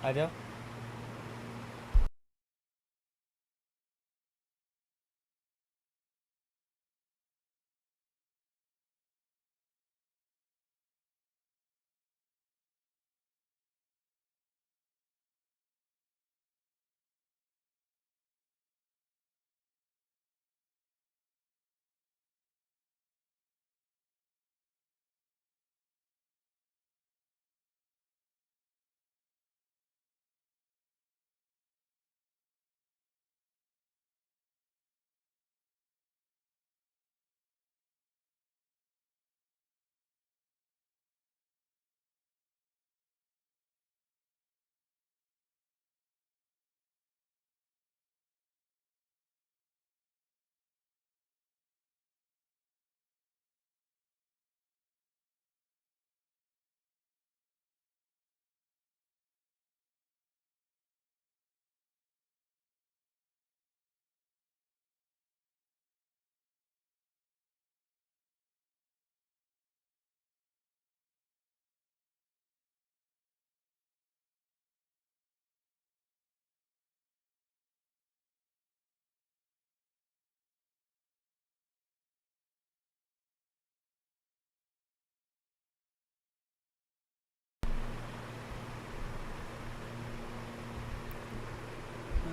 आ जाओ।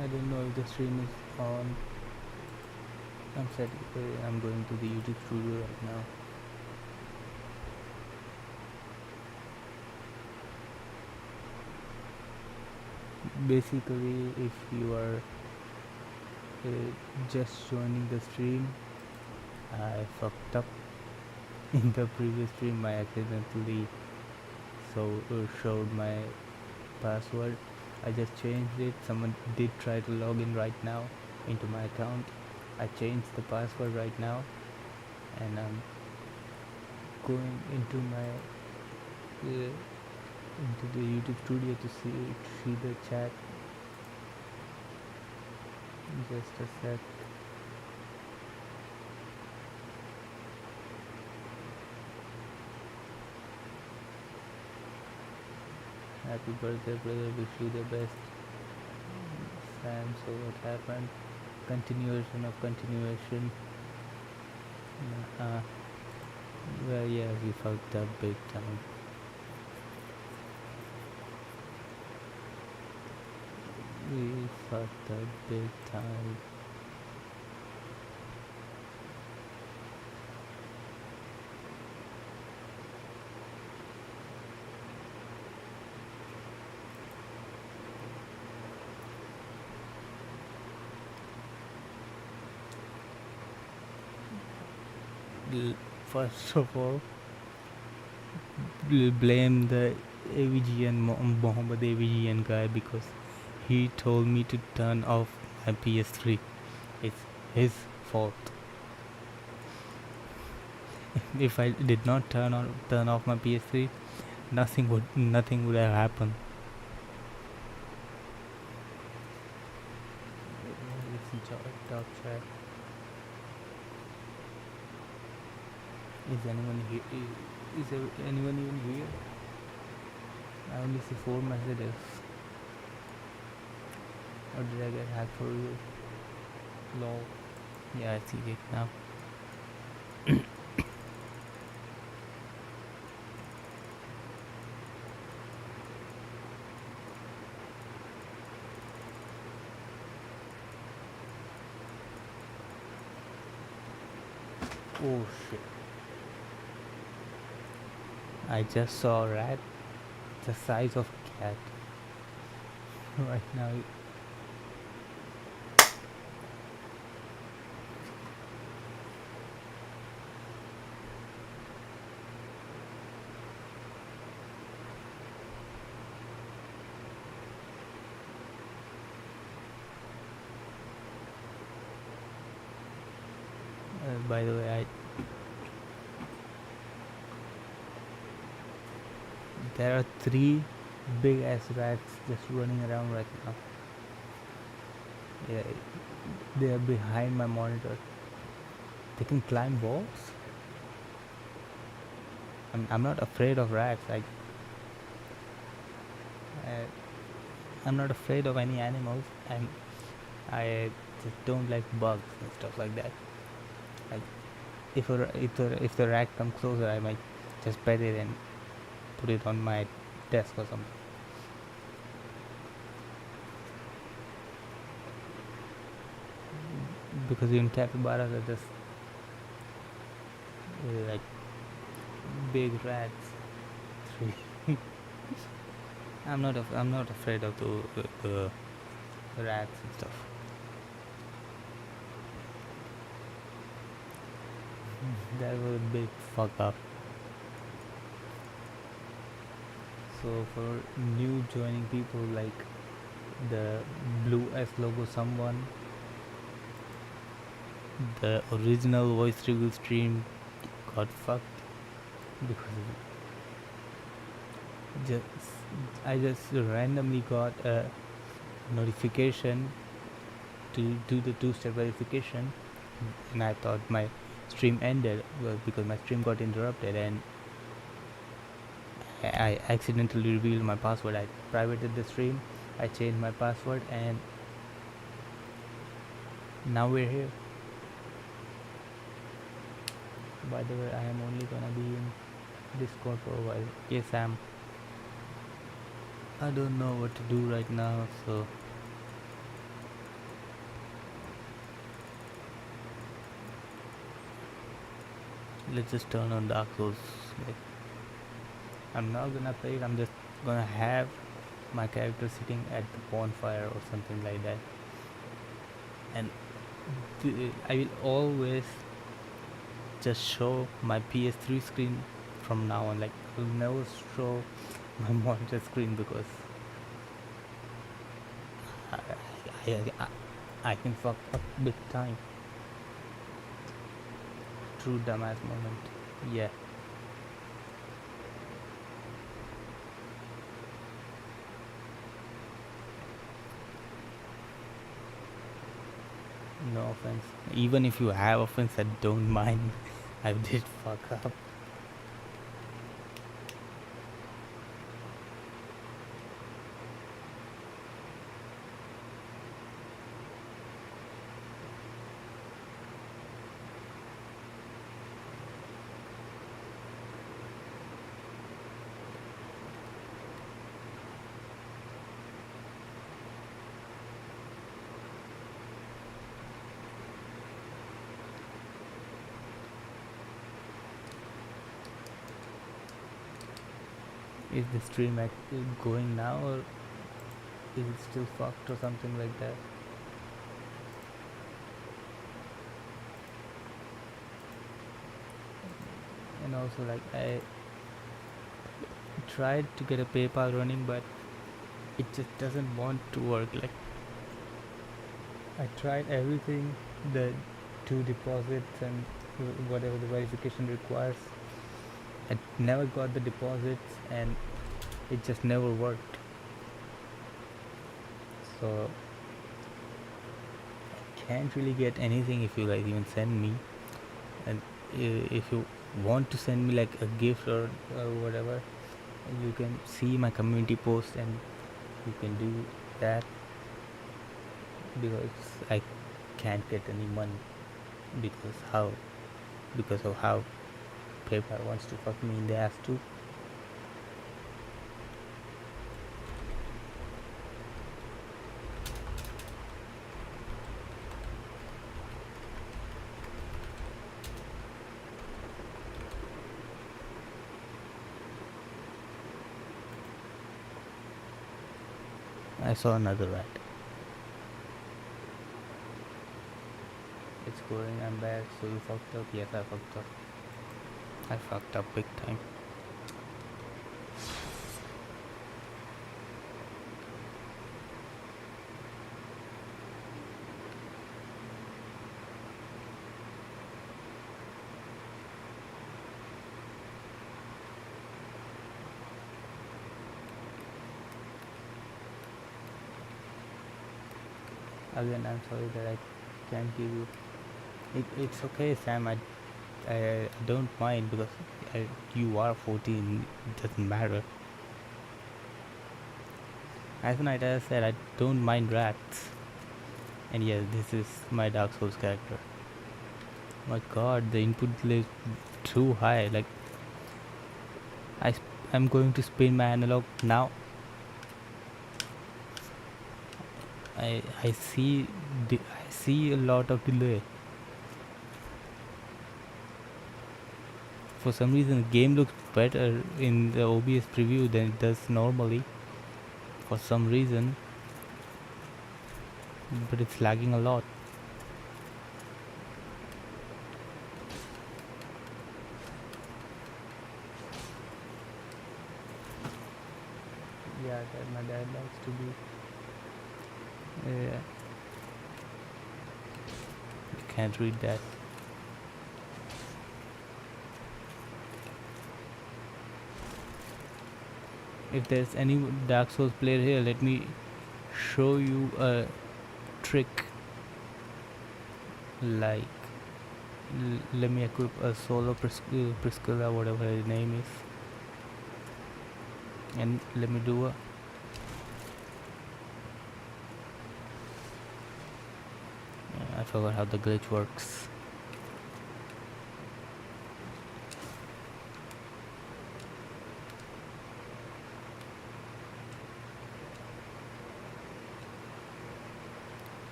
I don't know if the stream is on. I'm going to the YouTube studio right now. Basically, if you are just joining the stream, I fucked up in the previous stream. I accidentally showed my password. I just changed it. Someone did try to log in right now into my account. I changed the password right now, and I'm going into the YouTube studio to see the chat. Just a sec. Happy birthday, brother. Wish you the best. Sam, so what happened? Continuation of continuation. Uh, well, yeah, we fucked up big time. We fucked up big time. First of all, blame the AVGN Mohammed AVGN guy because he told me to turn off my PS3. It's his fault. If I did not turn off my PS3, nothing would have happened. Let's talk chat. Is anyone here? Is anyone even here? I only see 4 messages. Or did I get hacked for you? Lol. Yeah, I see it now. Oh shit. I just saw a rat the size of a cat right now. By the way, there are 3 big ass rats just running around right now. Yeah, they are behind my monitor. They can climb walls. I'm not afraid of rats. I'm not afraid of any animals. I just don't like bugs and stuff like that. Like if the rat comes closer, I might just pet it and put it on my desk or something. Because even capybaras are just like big rats. I'm not afraid of the rats and stuff. That was a big fuck up. So for new joining people, like the blue S logo, someone, the original voice review stream got fucked because just I just randomly got a notification to do the two-step verification, and I thought my stream ended because my stream got interrupted, and I accidentally revealed my password. I privated the stream, I changed my password, and now we're here. By the way, I am only gonna be in Discord for a while. Yes, Sam. I don't know what to do right now, so let's just turn on Dark Souls. Like, I'm not gonna play it, I'm just gonna have my character sitting at the bonfire or something like that. And I will always just show my PS3 screen from now on. Like, I will never show my monitor screen because I, I can fuck up big time. True dumbass moment. Yeah. No offense. Even if you have offense, I don't mind. I did fuck up. Is the stream going now, or is it still fucked or something like that? And also, like, I tried to get a PayPal running, but it just doesn't want to work. Like, I tried everything, the two deposits and whatever the verification requires. I never got the deposits, and it just never worked. So I can't really get anything if you guys even send me. And if you want to send me like a gift or whatever, you can see my community post and you can do that, because I can't get any money because of how PayPal wants to fuck me in the ass too. I saw another rat. It's going, I'm back. So you fucked up? Yes, I fucked up. I fucked up big time. Again, I'm sorry that I can't give you. It's okay, Sam. I don't mind because you are 14. It doesn't matter. As I said, I don't mind rats. And yes, this is my Dark Souls character. My god, the input is too high. Like, I'm going to spin my analog now. I see a lot of delay. For some reason, the game looks better in the OBS preview than it does normally. For some reason, but it's lagging a lot. Yeah, that my dad likes to be. Yeah, you can't read that. If there's any Dark Souls player here, let me show you a trick. Like, let me equip a solo Priscilla, whatever his name is, and let me do a. I forgot how the glitch works.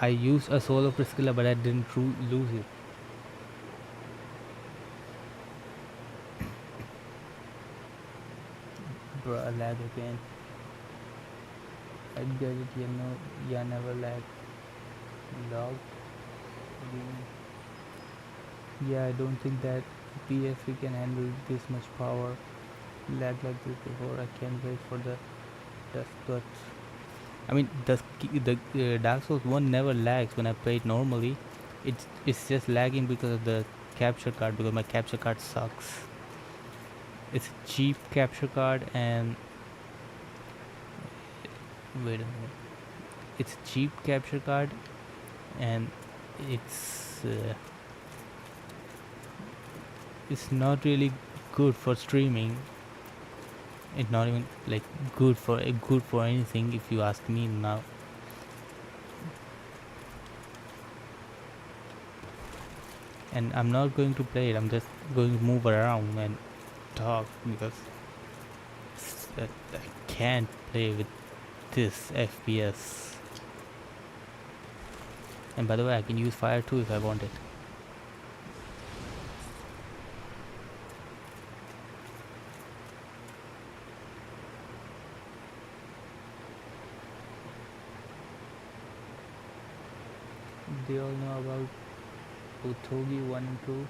I used a solo Priscilla, but I didn't lose it. Bro, I lag again. I get it, you know, yeah, never lag. Log. Yeah, I don't think that PS3 can handle this much power lag like this before. I can't wait for the dust guts. I mean, the Dark Souls 1 never lags when I play it normally. It's just lagging because of the capture card, because my capture card sucks. It's a cheap capture card, and wait a minute. It's a cheap capture card, and it's not really good for streaming. It's not even like good for anything, if you ask me now. And I'm not going to play it. I'm just going to move around and talk, because I can't play with this FPS. And by the way, I can use fire too if I want it. Do you all know about Utogi 1 and 2?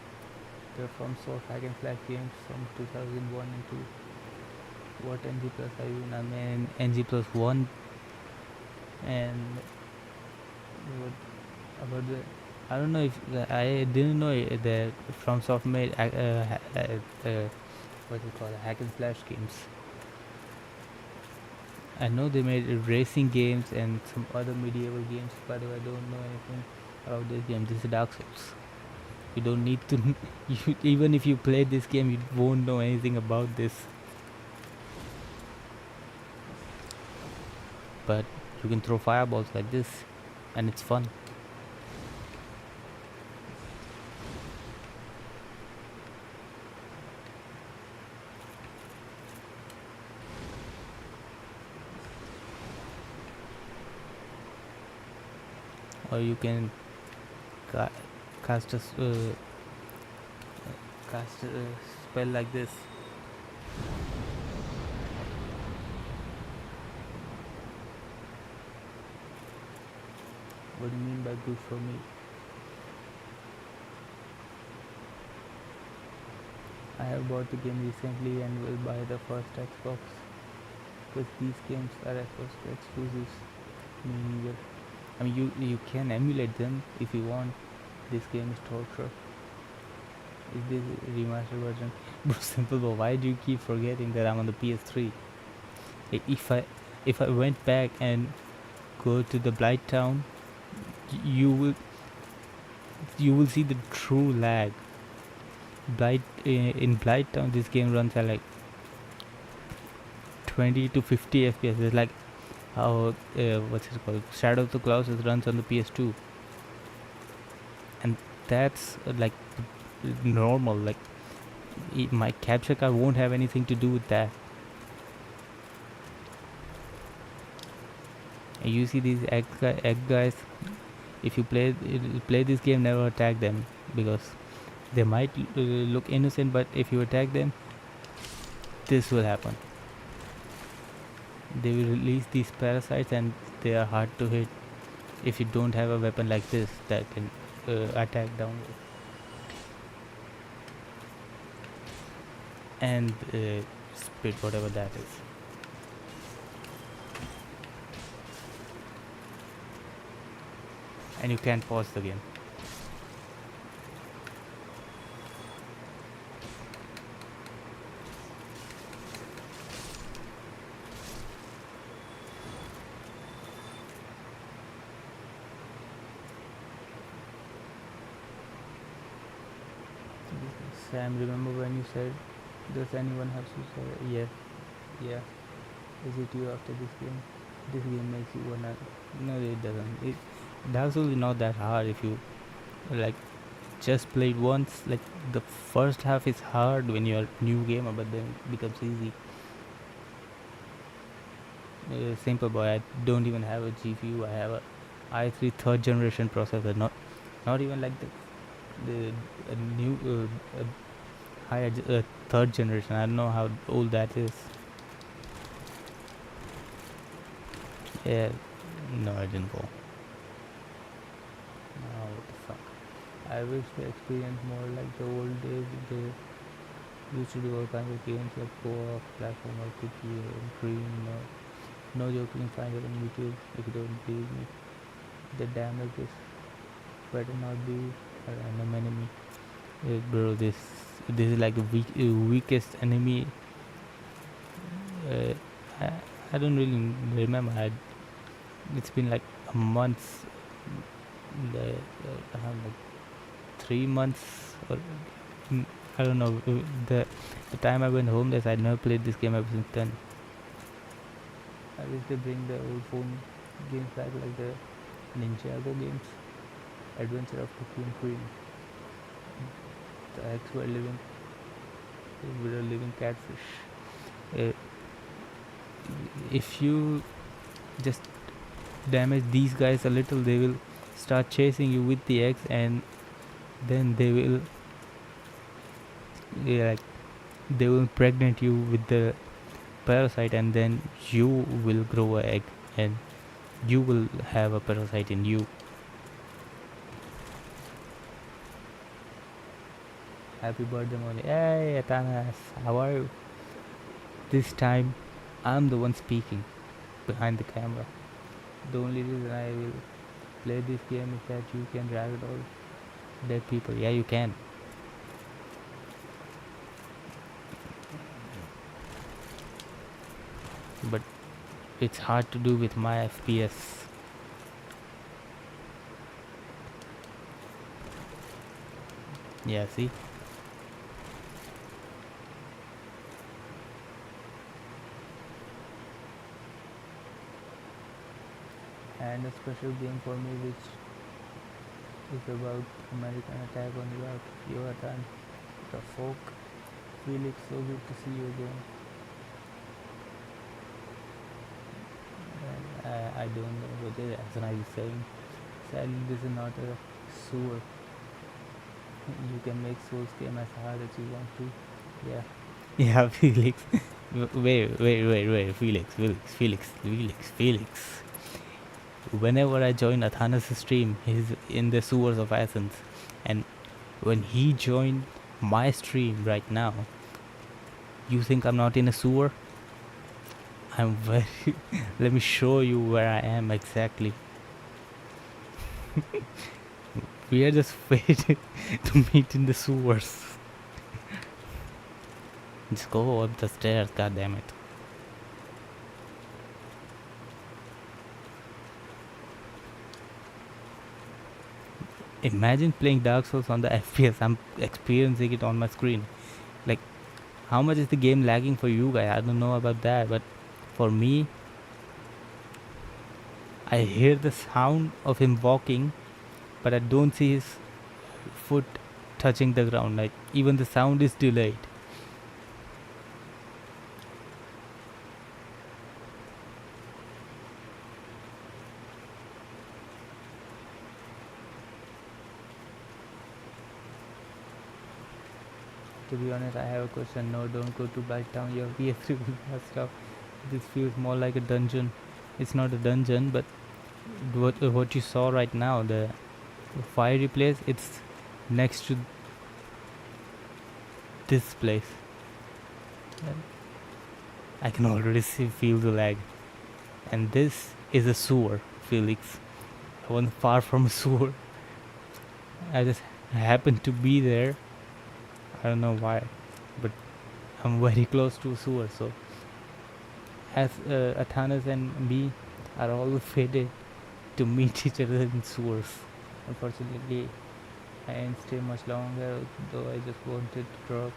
They're from Soft Hack and Slash games from 2001 and 2. What NG plus are you in? I'm in NG plus 1. And what about the... I don't know if... I didn't know that From Soft made... what's it called? Hack and Slash games. I know they made racing games and some other medieval games. By the way, I don't know anything about this game. This is Dark Souls. You don't need to... even if you play this game, you won't know anything about this. But you can throw fireballs like this, and it's fun. Or you can cast a spell like this. What do you mean by good for me? I have bought the game recently and will buy the first Xbox, because these games are Xbox exclusives. Meaning, I mean, you can emulate them if you want. This game is torture. Is this remastered version? Bro, simple, but why do you keep forgetting that I'm on the PS3? If I went back and go to the Blight Town, you will see the true lag. In Blight Town, this game runs at like 20 to 50 FPS. It's like how what's it called, Shadow of the Colossus runs on the PS2, and that's like normal. Like my capture card won't have anything to do with that. And you see these egg guys. If you play this game, never attack them, because they might look innocent, but if you attack them, this will happen. They will release these parasites, and they are hard to hit if you don't have a weapon like this that can attack downward and spit whatever that is. And you can't pause the game. Sam, remember when you said, does anyone have suicide? Yeah. Is it you after this game? This game makes you wanna. No, it doesn't. Dark Souls is not that hard if you like just play it once. Like the first half is hard when you're a new gamer, but then it becomes easy. Simple boy, I don't even have a GPU. I have a i3 third generation processor. Not even like the new higher third generation. I don't know how old that is. Yeah, no, I didn't go. Oh, what the fuck. I wish they experienced more like the old days. They used to do all kinds of games like co-op, platformer, cookie, green. No joke, you can find it on YouTube if you don't believe me. The damage is better not be a random enemy. Bro, this is like the weakest enemy. I don't really remember. It's been like a month. Like 3 months, or I don't know. The time I went homeless, I never played this game ever since then. I wish they bring the old phone games back, like the Ninjago games, Adventure of Cookie and Cream, the X were living with a living catfish. If you just damage these guys a little, they will start chasing you with the eggs, and then they will impregnate you with the parasite, and then you will grow an egg, and you will have a parasite in you. Happy birthday, Molly. Hey, Atanas, how are you? This time, I'm the one speaking behind the camera. The only reason I will play this game is that you can drag it all dead people. Yeah, you can. But it's hard to do with my FPS. Yeah, see? And a special game for me, which is about American attack on Yucatan, the folk. Felix, so good to see you again. I don't know what the Asana is saying. Sadly, this is not a sewer. You can make Souls game as hard as you want to. Yeah. Yeah, Felix. Wait, Felix. Whenever I join Athanas' stream, he's in the sewers of Athens. And when he joined my stream right now, you think I'm not in a sewer? I'm very... Let me show you where I am exactly. We are just waiting to meet in the sewers. Just go up the stairs, god damn it. Imagine playing Dark Souls on the FPS. I'm experiencing it on my screen. Like, how much is the game lagging for you guys? I don't know about that, but for me, I hear the sound of him walking, but I don't see his foot touching the ground. Like even the sound is delayed. To be honest, I have a question. No, don't go to bite down your PS3 stuff. This feels more like a dungeon. It's not a dungeon, but what you saw right now, the fiery place, it's next to this place. And I can already feel the lag. And this is a sewer, Felix. I wasn't far from a sewer. I just happened to be there. I don't know why, but I'm very close to a sewer. So, as Athanas and me are all fated to meet each other in sewers. Unfortunately, I didn't stay much longer, though I just wanted to drop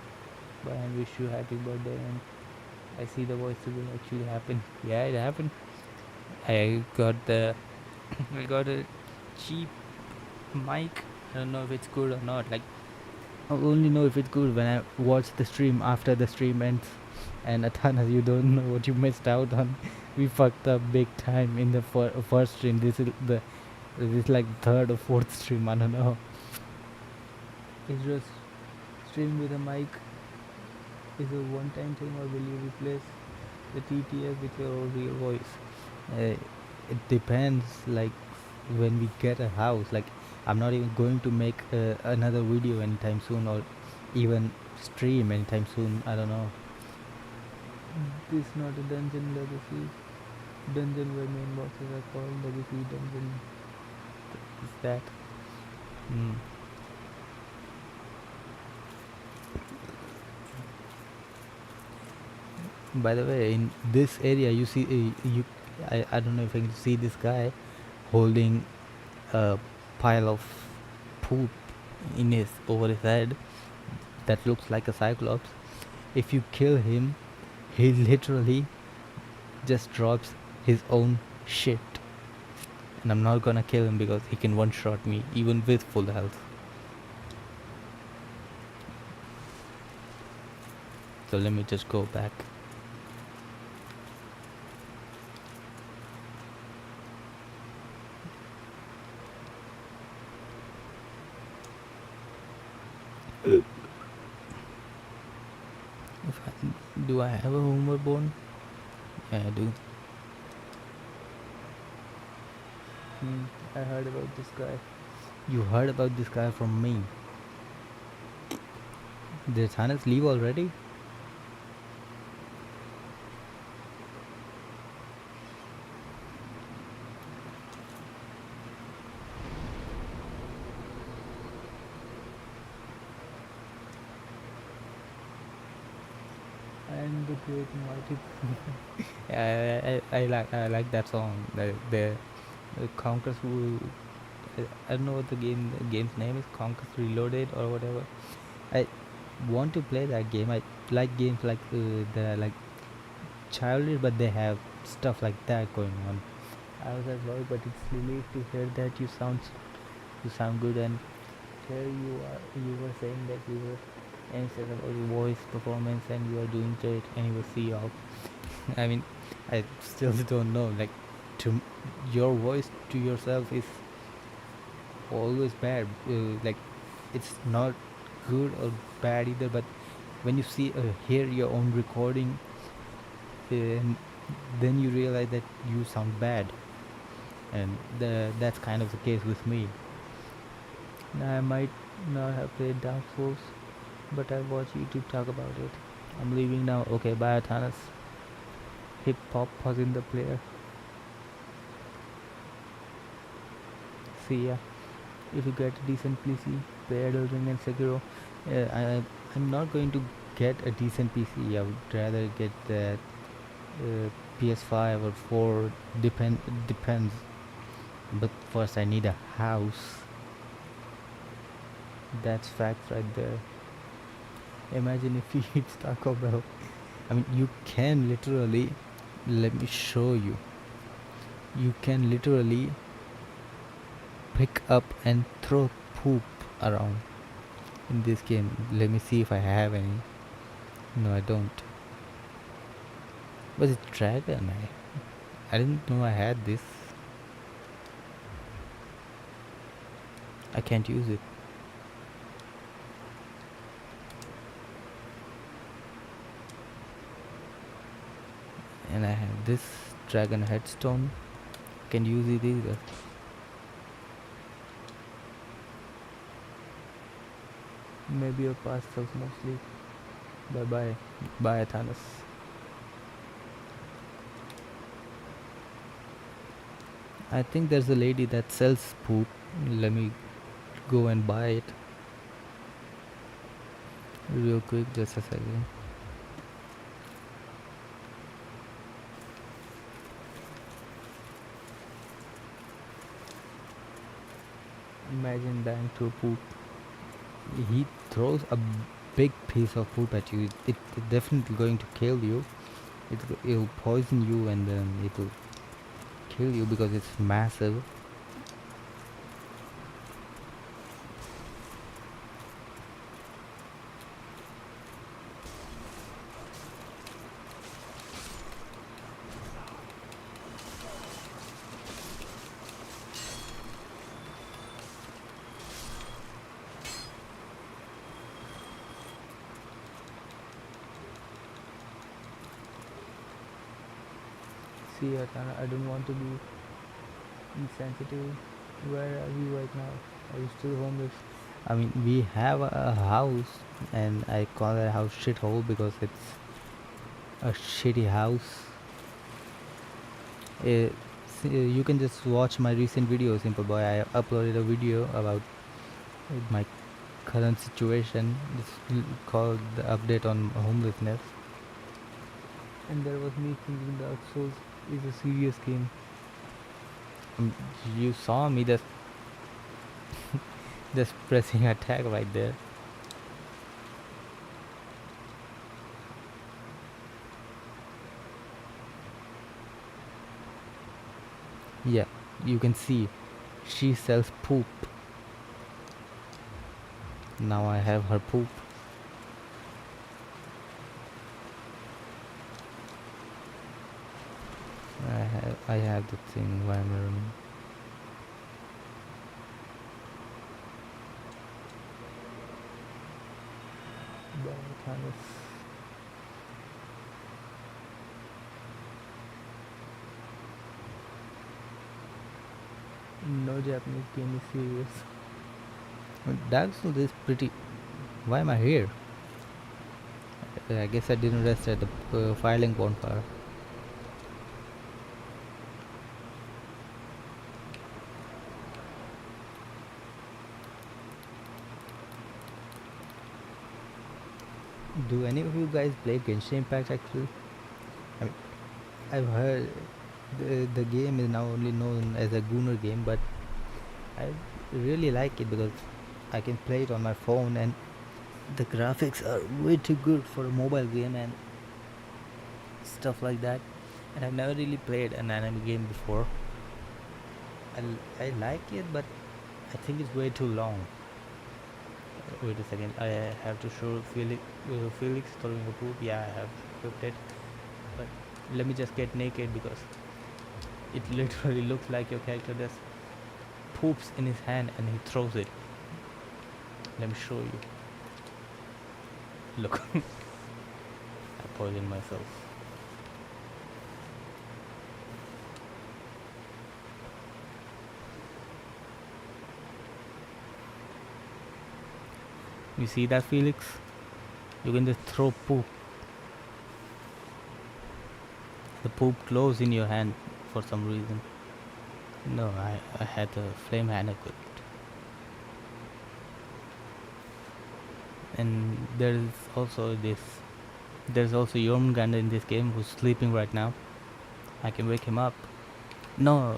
by and wish you happy birthday. And I see the voice will actually happen. Yeah, it happened. I got the I got a cheap mic. I don't know if it's good or not. Like I'll only know if it's good when I watch the stream after the stream ends. And Athanas, you don't know what you missed out on. We fucked up big time in the first stream. This is like third or fourth stream. I don't know. It's just stream with a mic is a one-time thing, or will you replace the TTS with your real voice? Uh, it depends. Like when we get a house, like I'm not even going to make another video anytime soon, or even stream anytime soon. I don't know. This is not a dungeon legacy. Dungeon where main bosses are called legacy dungeon. Is that? Mm. By the way, in this area, you see, I don't know if I can see this guy holding a pile of poop in his over his head that looks like a cyclops. If you kill him, he literally just drops his own shit. And I'm not gonna kill him because he can one-shot me even with full health. So let me just go back. Do I have a homeward bone? Yeah, I do. I heard about this guy. You heard about this guy from me. Did Hannes leave already? And the great mighty. Yeah, I like that song. The Conquest. I don't know what the game's name is. Conquest Reloaded or whatever. I want to play that game. I like games like that are like childish, but they have stuff like that going on. I was at work, but it's relief to hear that you sound good. And here you were saying that you were anxious about your voice performance, and you are doing great, and you will see off. I mean, I still don't know. Like, to your voice to yourself is always bad. Like, it's not good or bad either. But when you hear your own recording, then you realize that you sound bad, and that's kind of the case with me. Now, I might not have played Dark Souls, but I watch YouTube talk about it. I'm leaving now. Okay, bye, Thanos. Hip hop was in the player. See ya. If you get a decent PC, play Elden Ring and Sekiro. I'm not going to get a decent PC. I would rather get that PS5 or 4. Depends. But first, I need a house. That's facts right there. Imagine if you eat Taco Bell. I mean, you can literally. Let me show you. You can literally pick up and throw poop around in this game. Let me see if I have any. No, I don't. Was it dragon? I didn't know I had this. I can't use it. And I have this dragon headstone. Can't use it either. Maybe your past self mostly. Bye bye. Bye, Thanos. I think there's a lady that sells poop. Let me go and buy it real quick, just a second. Imagine dying to poop. He throws a big piece of poop at you. It's definitely going to kill you. It'll poison you and then it'll kill you because it's massive. See, Atana, I don't want to be insensitive. Where are you right now? Are you still homeless? I mean, we have a house, and I call that house shithole because it's a shitty house. You can just watch my recent video, Simple Boy. I uploaded a video about my current situation. It's called the update on homelessness. And there was me thinking Dark Souls is a serious game. You saw me just pressing attack right there. Yeah, you can see she sells poop. Now I have her poop. I have the thing where I'm running. No Japanese game is serious. Dark Souls is pretty. Why am I here? I guess I didn't rest at the filing bonfire. Do any of you guys play Genshin Impact actually? I mean, I've heard the game is now only known as a Gunner game, but I really like it because I can play it on my phone and the graphics are way too good for a mobile game and stuff like that. And I've never really played an anime game before. I like it, but I think it's way too long. Wait a second, I have to show Felix throwing a poop. Yeah, I have equipped it, but let me just get naked because it literally looks like your character just poops in his hand and he throws it. Let me show you. Look. I poisoned myself. You see that, Felix? You can just throw poop. The poop glows in your hand for some reason. No, I had the flame hand equipped. And there's also Jormungandr in this game who's sleeping right now. I can wake him up. No.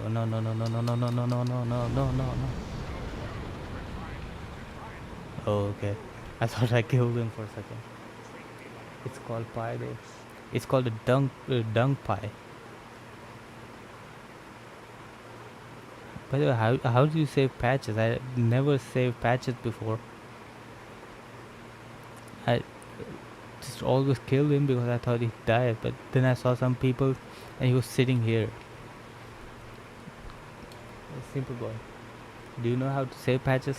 Oh, okay. I thought I killed him for a second. It's called pie though. It's called a dung pie. By the way, how do you save patches? I never saved patches before. I just always killed him because I thought he died, but then I saw some people and he was sitting here. A simple boy. Do you know how to save patches?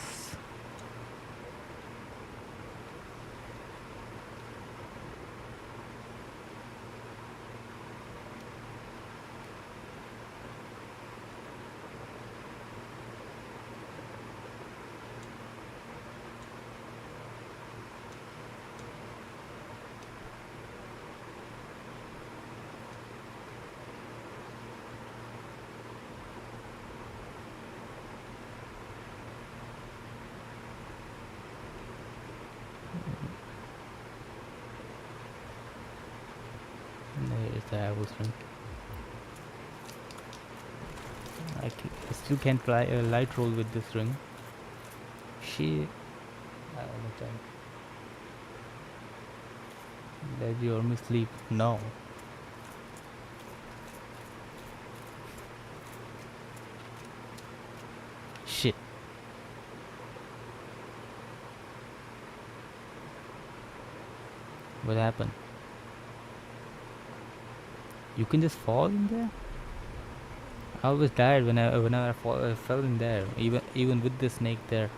There's the arrow string. I still can't try a light roll with this ring. She. Let you me sleep. No. Shit. What happened? You can just fall in there? I always died whenever I fell in there, even with the snake there.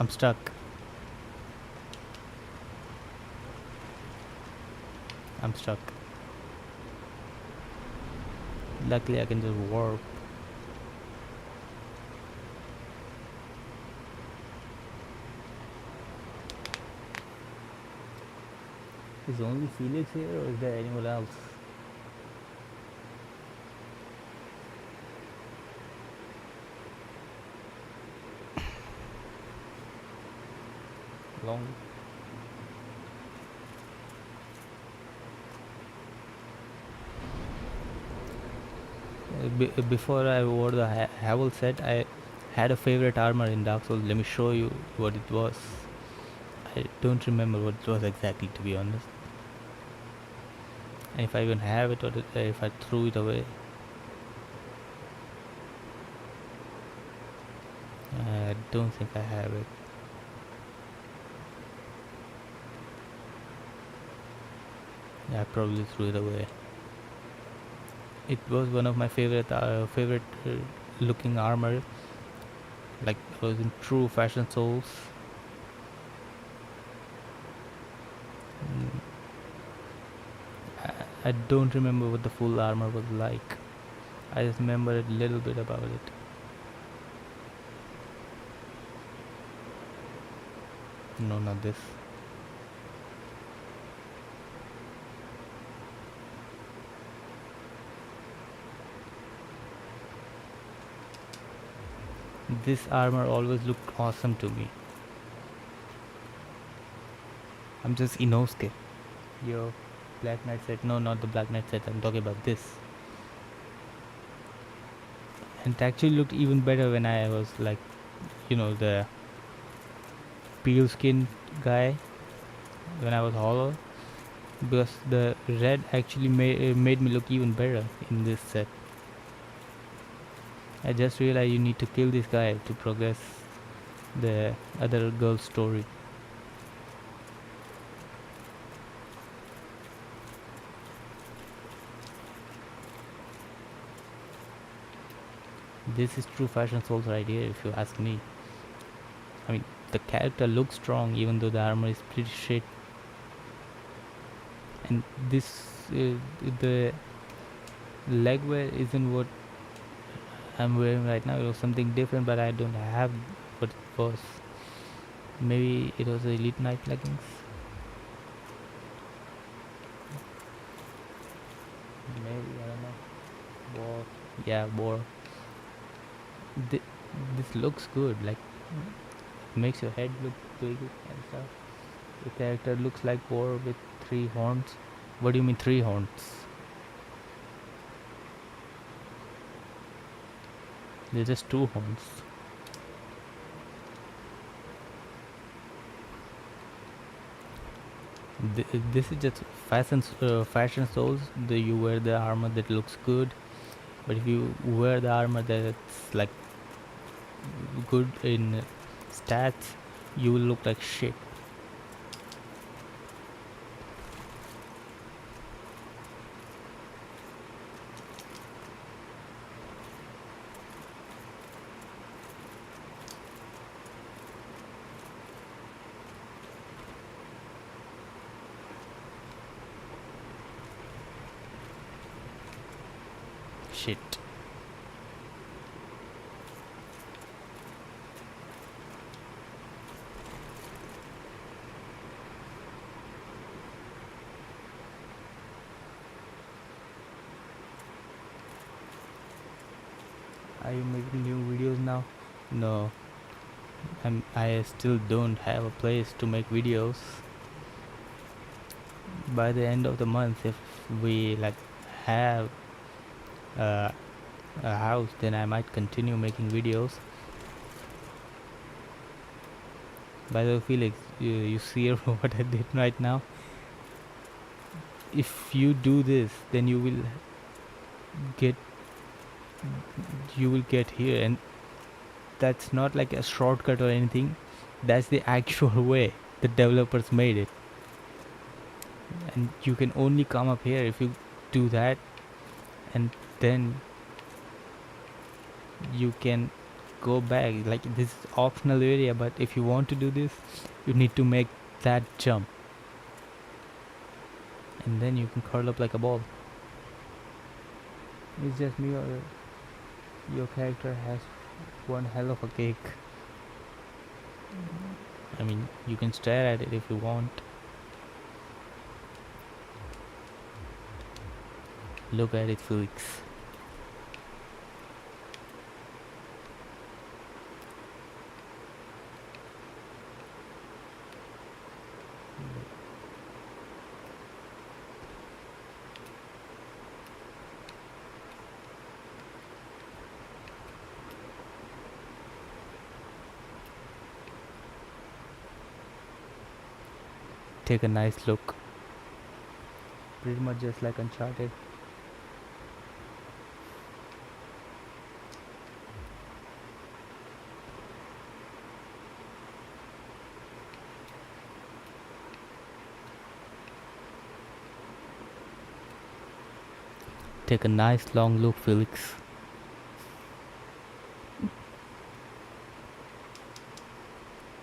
I'm stuck. I'm stuck. Luckily I can just warp. Is only Felix here or is there anyone else? Long. Before I wore the Havel set, I had a favorite armor in Dark Souls. Let me show you what it was. I don't remember what it was exactly, to be honest. And if I even have it, or if I threw it away. I don't think I have it. Yeah, I probably threw it away. It was one of my favorite looking armor. Like it was in true Fashion Souls. I don't remember what the full armor was like. I just remember a little bit about it. No, not this. This armor always looked awesome to me. I'm just Inosuke. Yo, Black Knight set. No, not the Black Knight set. I'm talking about this. And it actually looked even better when I was like, the peel skin guy. When I was hollow. Because the red actually made me look even better in this set. I just realized you need to kill this guy to progress the other girl's story. This is true Fashion Souls right here, if you ask me. I mean, the character looks strong even though the armor is pretty shit. And this, the leg wear isn't what I'm wearing right now. It was something different, but I don't have what it was. Maybe it was the Elite Knight leggings. Maybe, I don't know. War. Yeah, war. This looks good. Like, makes your head look big and stuff. The character looks like boar with 3 horns. What do you mean 3 horns? They're just 2 horns. This is just fashion souls. You wear the armor that looks good, but if you wear the armor that's like good in stats, you will look like shit. Shit. Are you making new videos now? No. I still don't have a place to make videos. By the end of the month, if we like have a house, then I might continue making videos. By the way, Felix, you see what I did right now? If you do this, then get you will get here, and that's not like a shortcut or anything. That's the actual way the developers made it, and you can only come up here if you do that, and then you can go back. Like, this is optional area, but if you want to do this, you need to make that jump, and then you can curl up like a ball. It's just me, or your character has one hell of a cake. I mean, you can stare at it if you want. Look at it, Felix. Take a nice look. Pretty much just like Uncharted. Take a nice long look, Felix.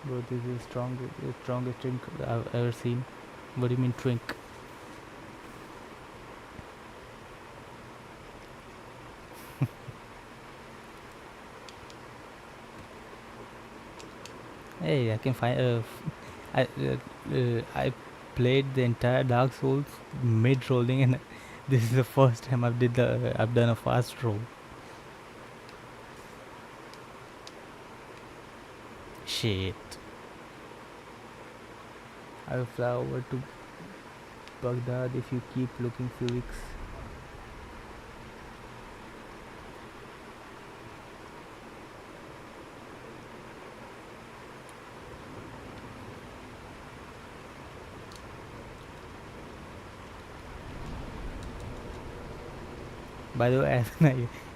Bro, this is the strongest drink I've ever seen. What do you mean drink? Hey, I can find. I played the entire Dark Souls mid rolling, and this is the first time I've done a fast roll. Shit. I will fly over to Baghdad if you keep looking, Felix. By the way,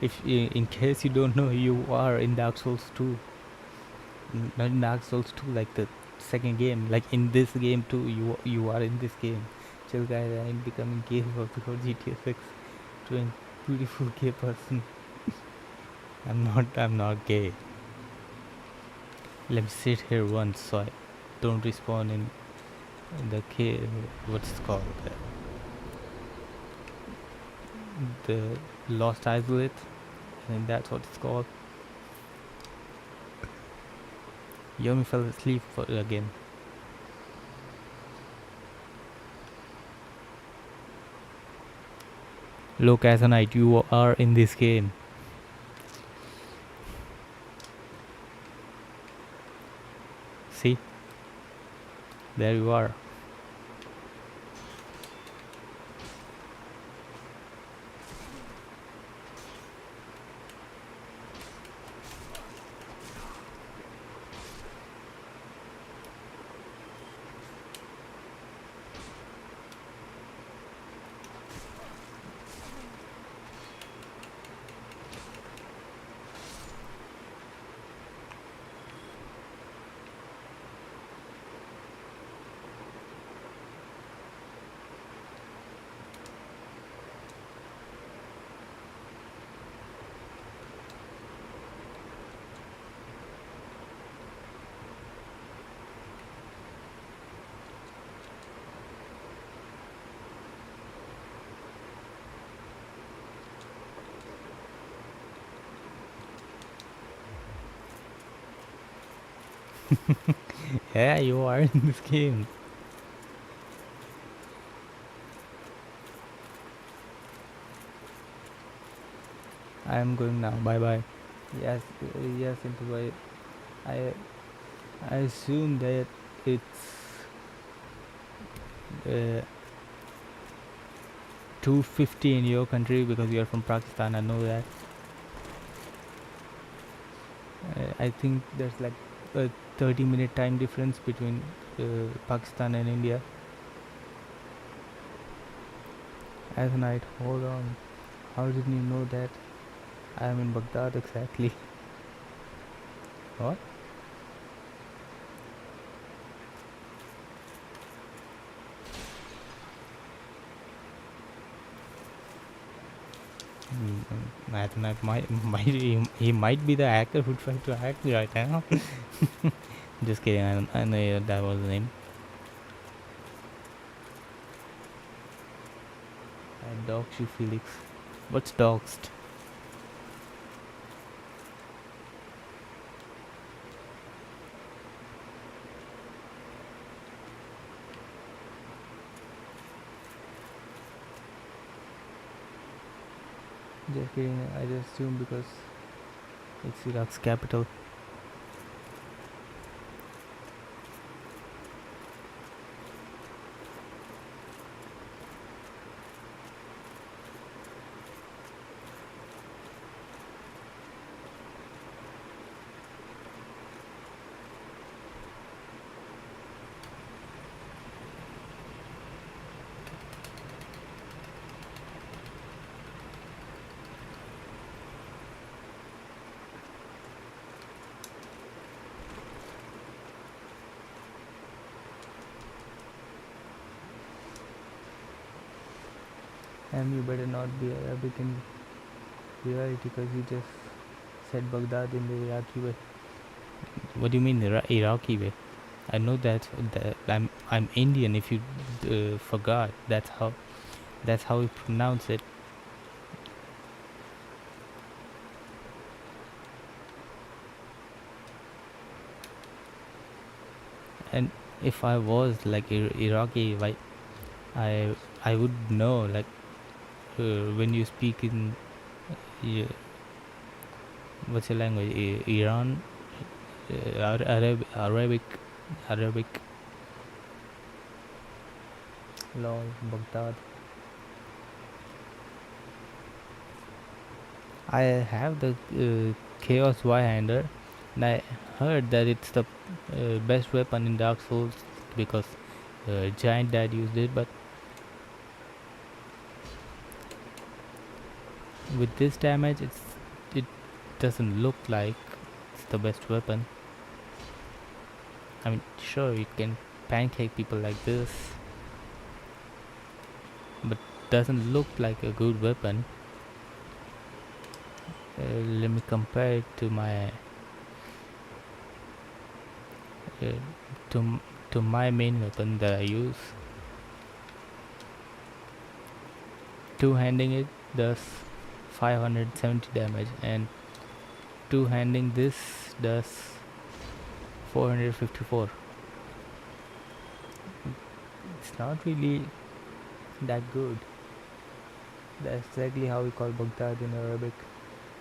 if in case you don't know, you are in Dark Souls 2. Not in Dark Souls 2, like the second game. Like in this game too, you are in this game. Chill, guys. I am becoming gay because GTA 6 to a beautiful gay person. I'm not gay. Let me sit here once so I don't respawn in the cave. What's it called? The Lost Isolate. I think that's what it's called. Yomi fell asleep again. Look, Azonite, you are in this game. See, there you are. Yeah, you are in this game. I am going now. Bye bye. Yes, yes, into my. I I assume that it's uh, 2:50 in your country because you are from Pakistan. I know that. I think there's like a 30-minute time difference between Pakistan and India. As night. Hold on. How did you know that I am in Baghdad exactly? What? At night might he might be the actor who tried to act right now. Just kidding. I know that was the name. I doxed you, Felix. What's doxed? Just kidding. I just assumed because it's Iraq's capital. And you better not be Arabic in reality because you just said Baghdad in the Iraqi way. What do you mean Iraqi way? I know that I'm Indian. If you forgot, that's how we pronounce it. And if I was like Iraqi, like I would know like when you speak in uh, what's your language? Iran, Arabic, lol, Baghdad. I have the Chaos Y-hander, and I heard that it's the best weapon in Dark Souls because Giant Dad used it. But with this damage, it doesn't look like it's the best weapon. I mean, sure, it can pancake people like this, but doesn't look like a good weapon. Let me compare it to my uh, to to my main weapon that I use. Two-handing it does 570 damage, and two-handing this does 454. It's not really that good. That's exactly how we call Baghdad in Arabic.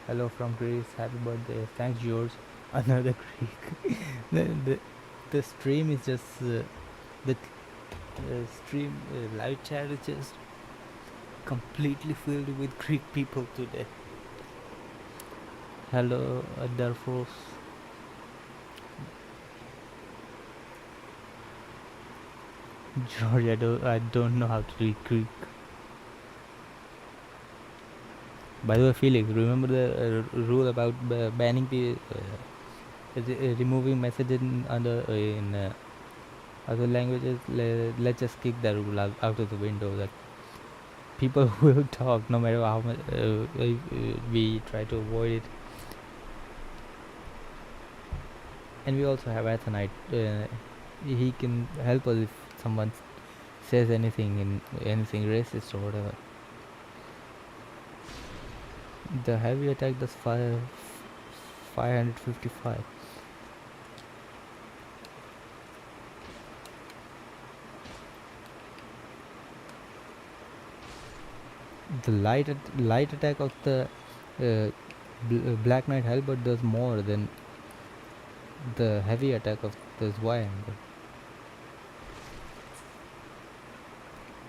Hello from Greece, happy birthday. Thanks, George. Another Greek. the, the stream is just the stream live chat is just completely filled with Greek people today. Hello, Darfos. George, I don't know how to read Greek. By the way, Felix, remember the rule about banning removing messages in other languages? Let's just kick that rule out of the window. That people will talk no matter how much we try to avoid it. And we also have Athenite. He can help us if someone says anything racist or whatever. The heavy attack does 555. The light attack of the Black Knight Halberd does more than the heavy attack of the Zweihander.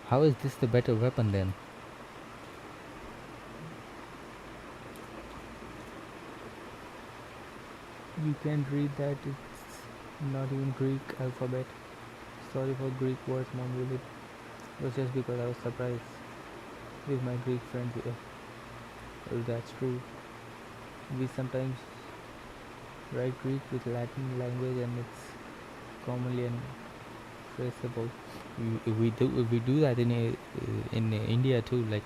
How is this the better weapon then? You can't read that, it's not even Greek alphabet. Sorry for Greek words, Mom, really. It was just because I was surprised with my Greek friends here. Well, that's true. We sometimes write Greek with Latin language and it's commonly untraceable. We do that in India too. Like,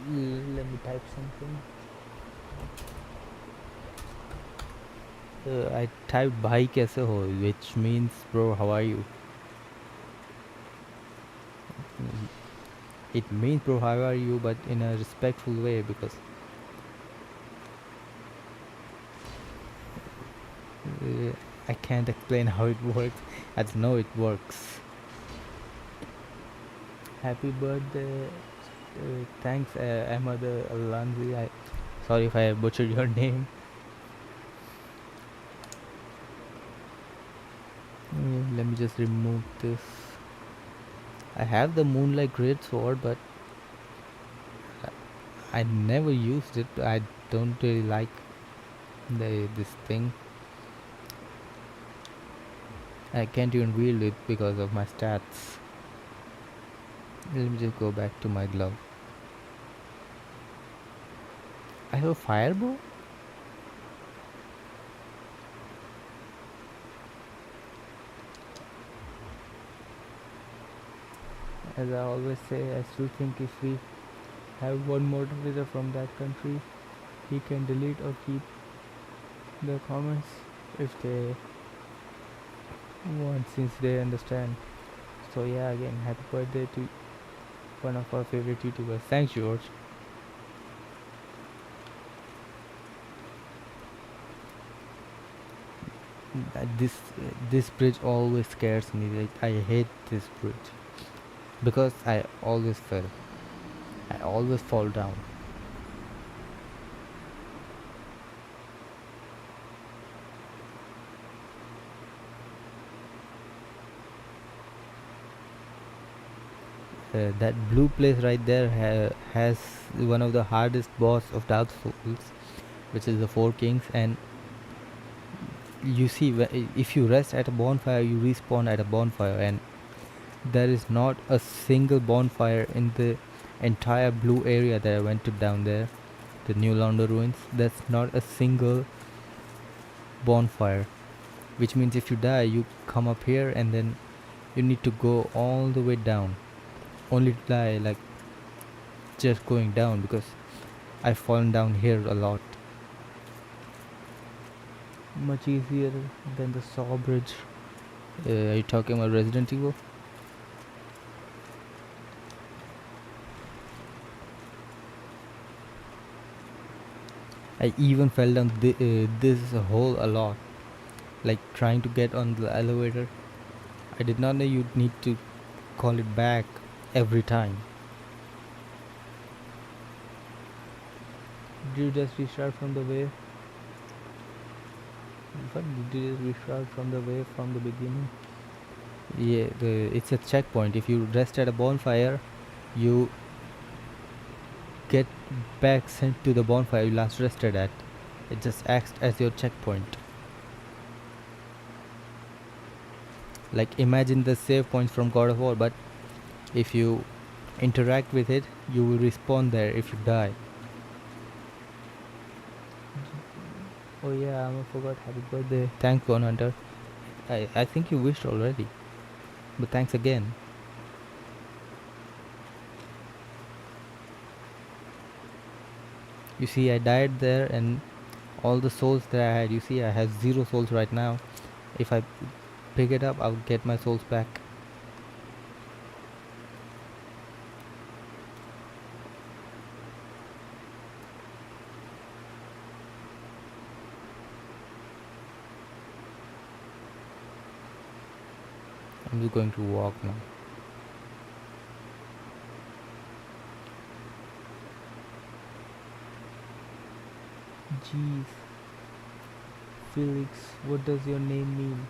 let me type something. I typed "bhai kaise ho," which means "bro, how are you?" It means "bro, how are you?" but in a respectful way, because I can't explain how it works. I just know it works. Happy birthday! Thanks, Ahmad Allanzi. Sorry if I butchered your name. Let me just remove this. I have the Moonlight Great Sword, but I never used it. I don't really like this thing. I can't even wield it because of my stats. Let me just go back to my glove. I have a firebow? As I always say, I still think if we have one moderator from that country, he can delete or keep the comments if they want, since they understand. So yeah, again, happy birthday to one of our favorite YouTubers. Thanks, George. This bridge always scares me. Like, I hate this bridge because I always fell. I always fall down. That blue place right there has one of the hardest boss of Dark Souls, which is the Four Kings. And you see, if you rest at a bonfire, you respawn at a bonfire, and there is not a single bonfire in the entire blue area that I went to down there, the New Launder ruins. There's not a single bonfire, which means if you die, you come up here and then you need to go all the way down, only to die like just going down, because I've fallen down here a lot. Much easier than the Saw Bridge. Are you talking about Resident Evil? I even fell down this hole a lot, like trying to get on the elevator. I did not know you'd need to call it back every time. Did you just restart from the way? What did you restart from the way from the beginning? Yeah, it's a checkpoint. If you rest at a bonfire, you get back sent to the bonfire you last rested at. It just acts as your checkpoint. Like imagine the save points from God of War, but if you interact with it, you will respawn there if you die. Oh yeah, I forgot. Happy birthday. Thanks, Gone Hunter. I think you wished already, but thanks again. You see, I died there, and all the souls that I had. You see, I have 0 souls right now. If I pick it up, I'll get my souls back. I'm just going to walk now. Jeez. Felix, what does your name mean?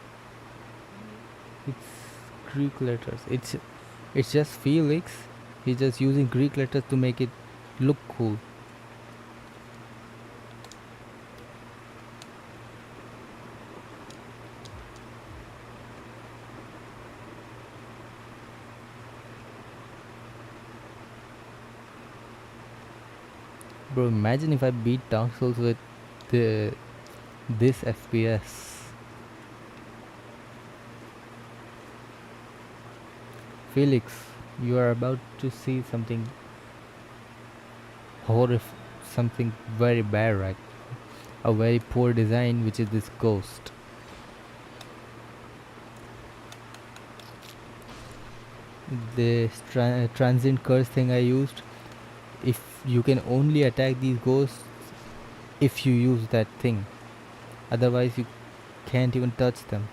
It's Greek letters. It's just Felix. He's just using Greek letters to make it look cool. Bro, imagine if I beat Dark Souls with this FPS. Felix, you are about to see something something very bad, right? A very poor design, which is this ghost. The transient curse thing I used, if you can only attack these ghosts if you use that thing, otherwise you can't even touch them.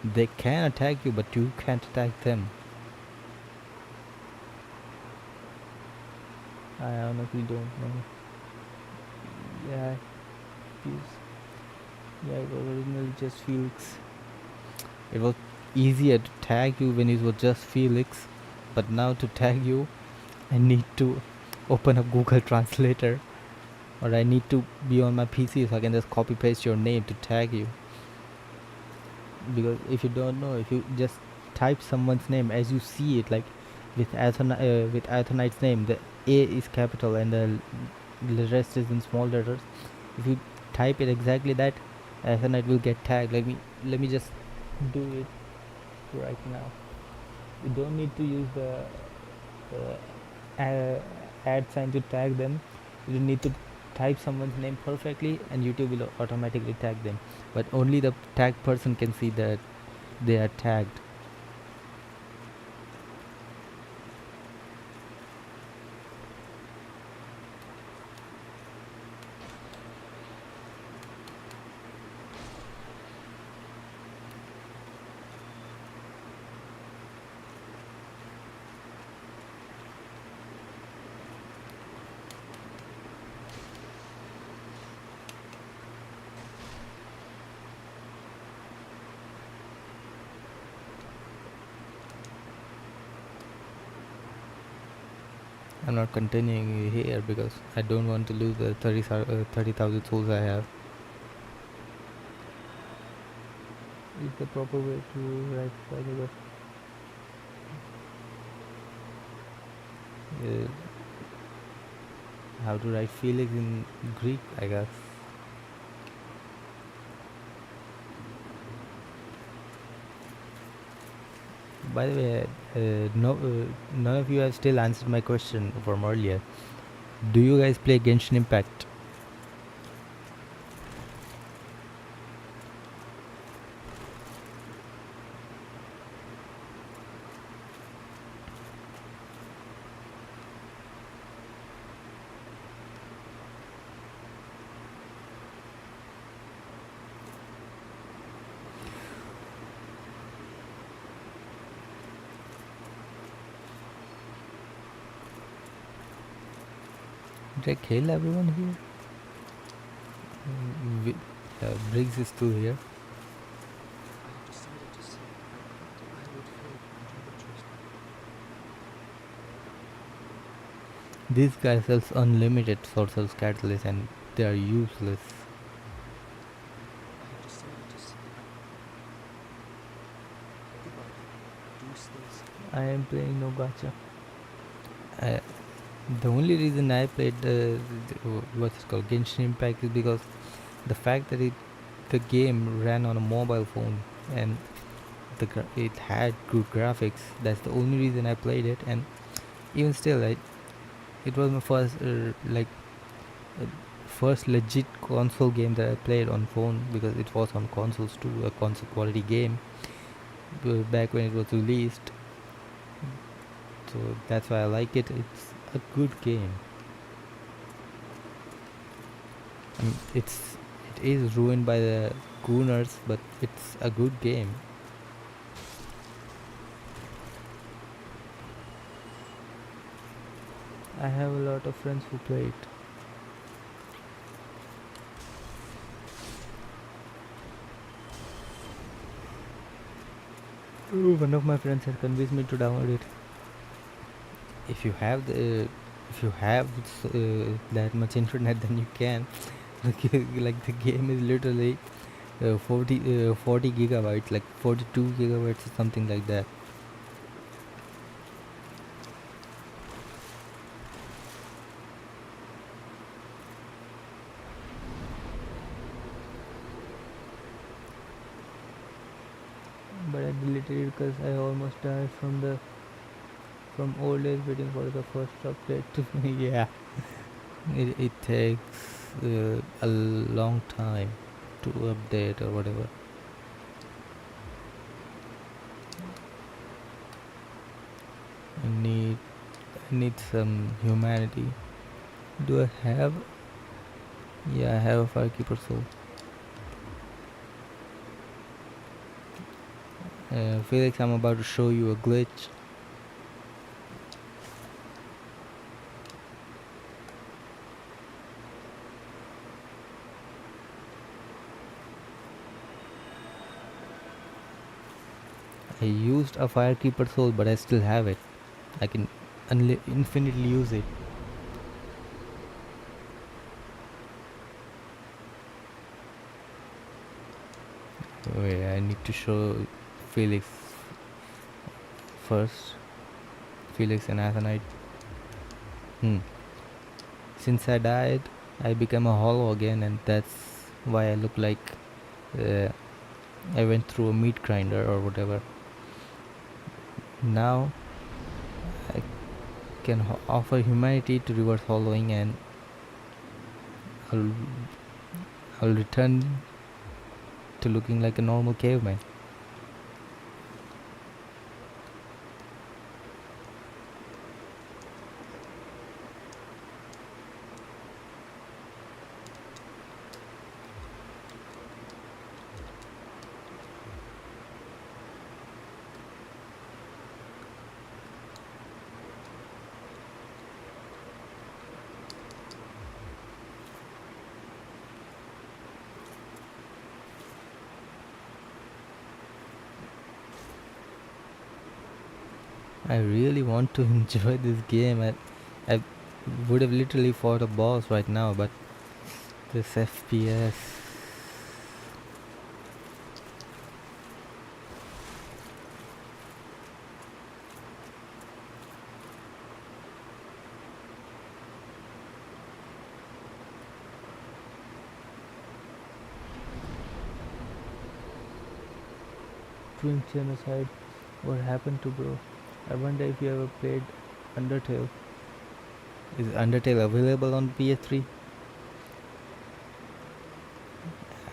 They can attack you, but you can't attack them. I honestly don't know. Yeah, it was originally just Felix. It was easier to tag you when it was just Felix, but now to tag you, I need to open up Google Translator, or I need to be on my PC so I can just copy paste your name to tag you. Because if you don't know, if you just type someone's name as you see it, like with Athonite's name, the A is capital and the rest is in small letters. If you type it exactly that, Athonite will get tagged. Let me just do it right now. You don't need to use the add sign to tag them. You need to type someone's name perfectly and YouTube will automatically tag them, but only the tagged person can see that they are tagged. I'm not continuing here because I don't want to lose the 30,000 souls I have. Is the proper way to write further? How to write Felix in Greek, I guess. By the way, none of you have still answered my question from earlier. Do you guys play Genshin Impact? Did I kill everyone here? Briggs is still here. This guy sells unlimited sources catalyst and they are useless. I am playing no gacha. I, the only reason I played what's it called Genshin Impact is because the fact that the game ran on a mobile phone and it had good graphics. That's the only reason I played it, and even still, it was my uh, first legit console game that I played on phone because it was on consoles too, a console quality game back when it was released. So that's why I like it. It's a good game. I mean, it is ruined by the gooners, but it's a good game. I have a lot of friends who play it. One of my friends had convinced me to download it. If you have that much internet, then you can. Like the game is literally 40 gigabytes, like 42 gigabytes or something like that. But I deleted it because I almost died from old age waiting for the first update to yeah, it takes a long time to update or whatever. I need some humanity. Do I have? Yeah, I have a firekeeper soul. Felix, I'm about to show you a glitch. I used a firekeeper soul, but I still have it. I can infinitely use it. Wait, I need to show Felix first. Felix and Athenite. Since I died, I became a hollow again, and that's why I look like uh, I went through a meat grinder or whatever. Now I can offer humanity to reverse hollowing, and I'll, I'll return to looking like a normal caveman. I really want to enjoy this game. I would have literally fought a boss right now, but this FPS. Twin genocide. What happened to bro? I wonder if you ever played Undertale. Is Undertale available on PS3?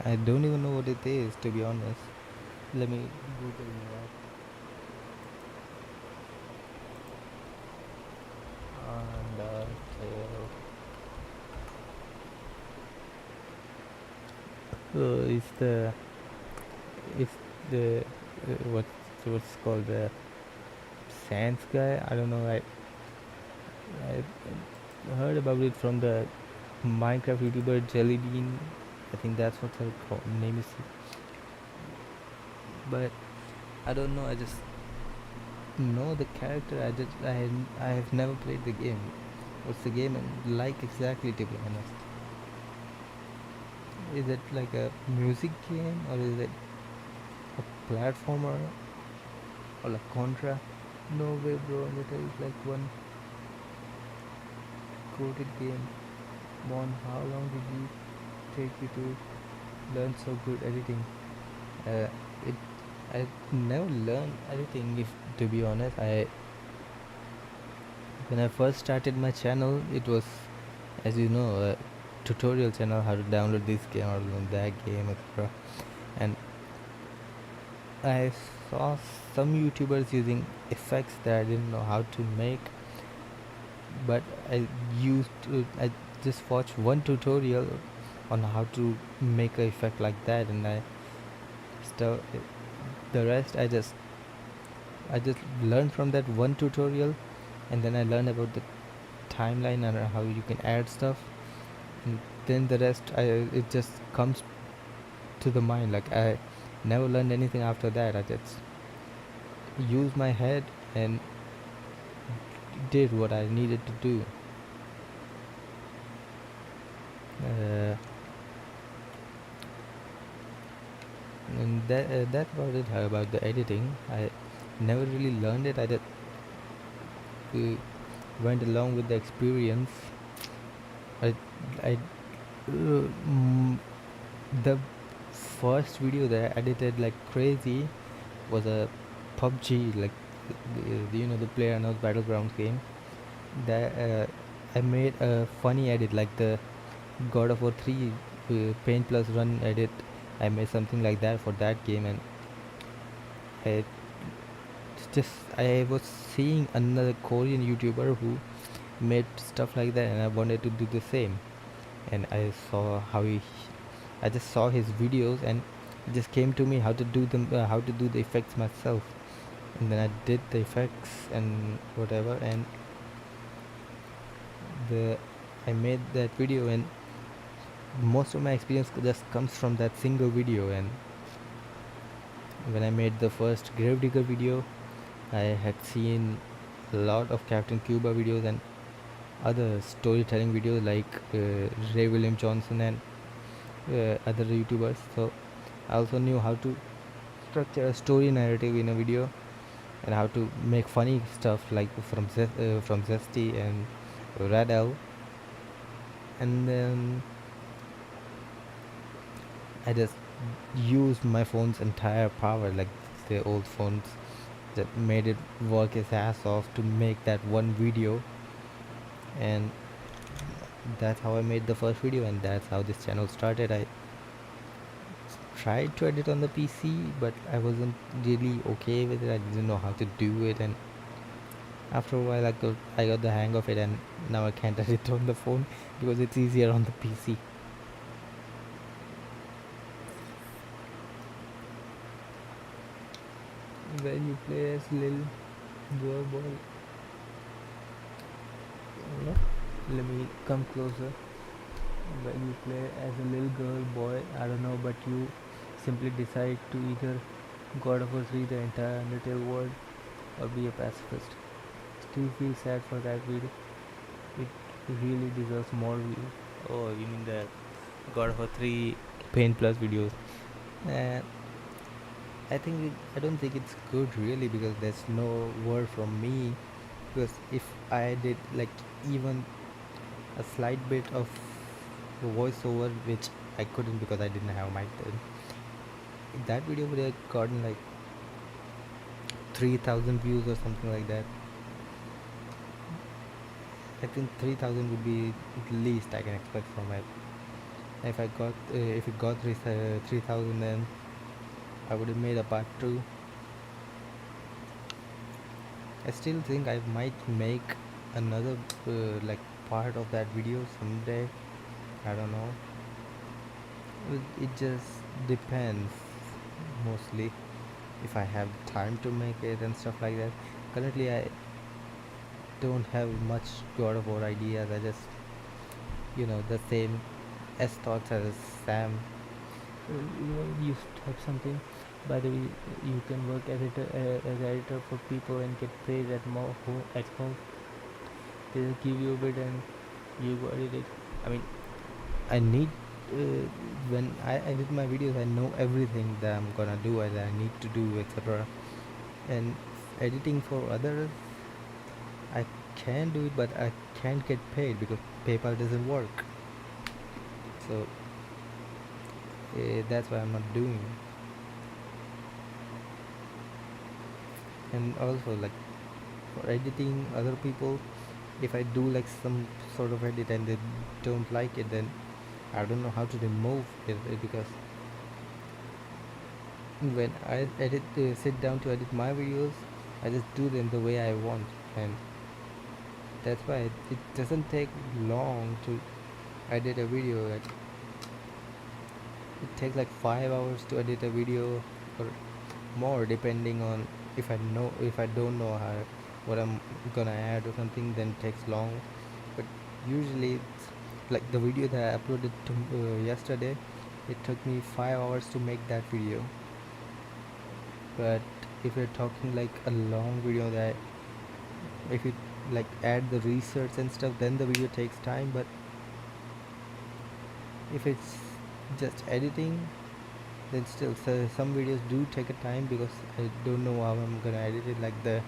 I don't even know what it is, to be honest. Let me Google that. Undertale. It's the what's called the Sans guy. I don't know. I heard about it from the Minecraft YouTuber Jellybean. I think that's what her name is. But I don't know. I just know the character. I have never played the game. What's the game like exactly, to be honest? Is it like a music game, or is it a platformer, or like Contra? No way, bro. That is like one coded game. Mon, how long did you take you to learn so good editing? Uh, it I never learned editing. If to be honest, I when I first started my channel, it was, as you know, a tutorial channel how to download this game or that game, etc. And I saw some YouTubers using effects that I didn't know how to make, but I just watched one tutorial on how to make a effect like that, and I still the rest I just learned from that one tutorial, and then I learned about the timeline and how you can add stuff, and then the rest it just comes to the mind. Like I never learned anything after that. I just used my head and did what I needed to do. uh, and that's about it. How about the editing, I never really learned it. I just uh, went along with the experience. I I the first video that I edited like crazy was a PUBG, like the PlayerUnknown's Battlegrounds game. That I made a funny edit, like the God of War 3 Paint Plus Run edit. I made something like that for that game, and I I was seeing another Korean YouTuber who made stuff like that, and I wanted to do the same. And I just saw his videos, and it just came to me how to do the effects myself, and then I did the effects and whatever, and the I made that video, and most of my experience just comes from that single video. And when I made the first Gravedigger video, I had seen a lot of Captain Cuba videos and other storytelling videos like Ray William Johnson and other YouTubers. So I also knew how to structure a story narrative in a video, and how to make funny stuff like from Zesty and Radel. And then I just used my phone's entire power, like the old phones that made it work its ass off to make that one video. And that's how I made the first video, and that's how this channel started. I tried to edit on the PC, but I wasn't really okay with it. I didn't know how to do it, and after a while I got the hang of it, and now I can't edit on the phone because it's easier on the PC. When you play as Lil Girl Boy, let me come closer. When you play as a little girl, boy, I don't know, but you simply decide to either God of War 3 the entire Undertale world or be a pacifist. Still feel sad for that video. It really deserves more views. Oh, you mean the God of War 3 Paint Plus videos? And I don't think it's good really, because there's no word from me. Because if I did like even a slight bit of voiceover, which I couldn't because I didn't have mic then, that video would have gotten like 3,000 views or something like that. I think 3,000 would be at least I can expect from it. If it got 3,000, then I would have made a part 2. I still think I might make another like part of that video someday. I don't know. It just depends mostly if I have time to make it and stuff like that. Currently I don't have much God of War ideas. I just the same S thoughts as Sam. You type something. By the way, you can work as editor for people and get paid at home. They just give you a bit and you go edit it. I mean, I need when I edit my videos, I know everything that I'm gonna do and I need to do, etc. And editing for others, I can do it, but I can't get paid because PayPal doesn't work. So that's why I'm not doing. And also, like, for editing other people, if I do like some sort of edit and they don't like it, then I don't know how to remove it, because when I sit down to edit my videos, I just do them the way I want, and that's why it doesn't take long to edit a video. It takes like 5 hours to edit a video or more, depending on if I don't know what I'm gonna add or something, then it takes long. But usually it's like the video that I uploaded yesterday, it took me 5 hours to make that video. But if you're talking like a long video, that if you like add the research and stuff, then the video takes time. But if it's just editing, then still, so some videos do take a time because I don't know how I'm gonna edit it, like the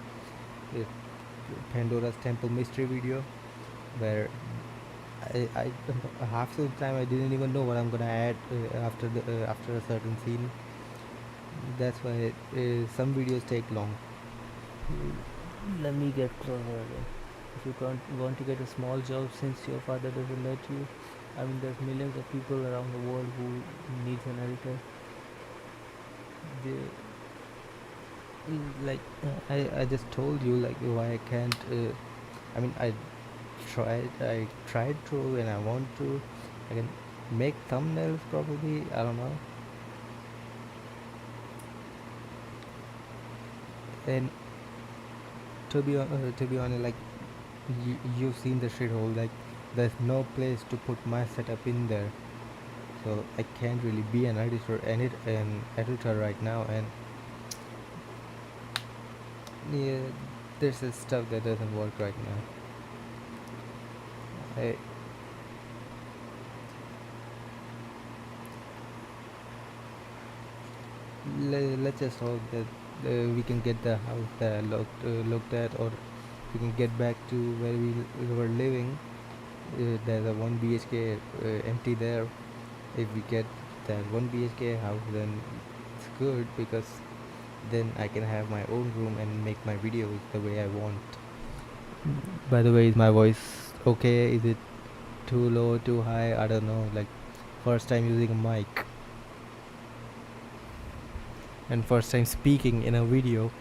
Pandora's Temple mystery video, where I half of the time I didn't even know what I'm gonna add after a certain scene. That's why some videos take long. Let me get closer again. If you can't want to get a small job since your father doesn't let you, I mean, there's millions of people around the world who needs an editor. They, I just told you like why I can't. I mean, I tried to, and I want to. I can make thumbnails probably. I don't know. And to be honest, like you've seen the shithole. Like there's no place to put my setup in there, so I can't really be an editor right now. And yeah, there's stuff that doesn't work right now. Let's just hope that we can get the house that I looked at, or we can get back to where we were living. There's a 1 BHK empty there. If we get that 1 BHK house, then it's good, because then I can have my own room and make my videos the way I want. By the way, is my voice okay? Is it too low, too high? I don't know. Like, first time using a mic and first time speaking in a video.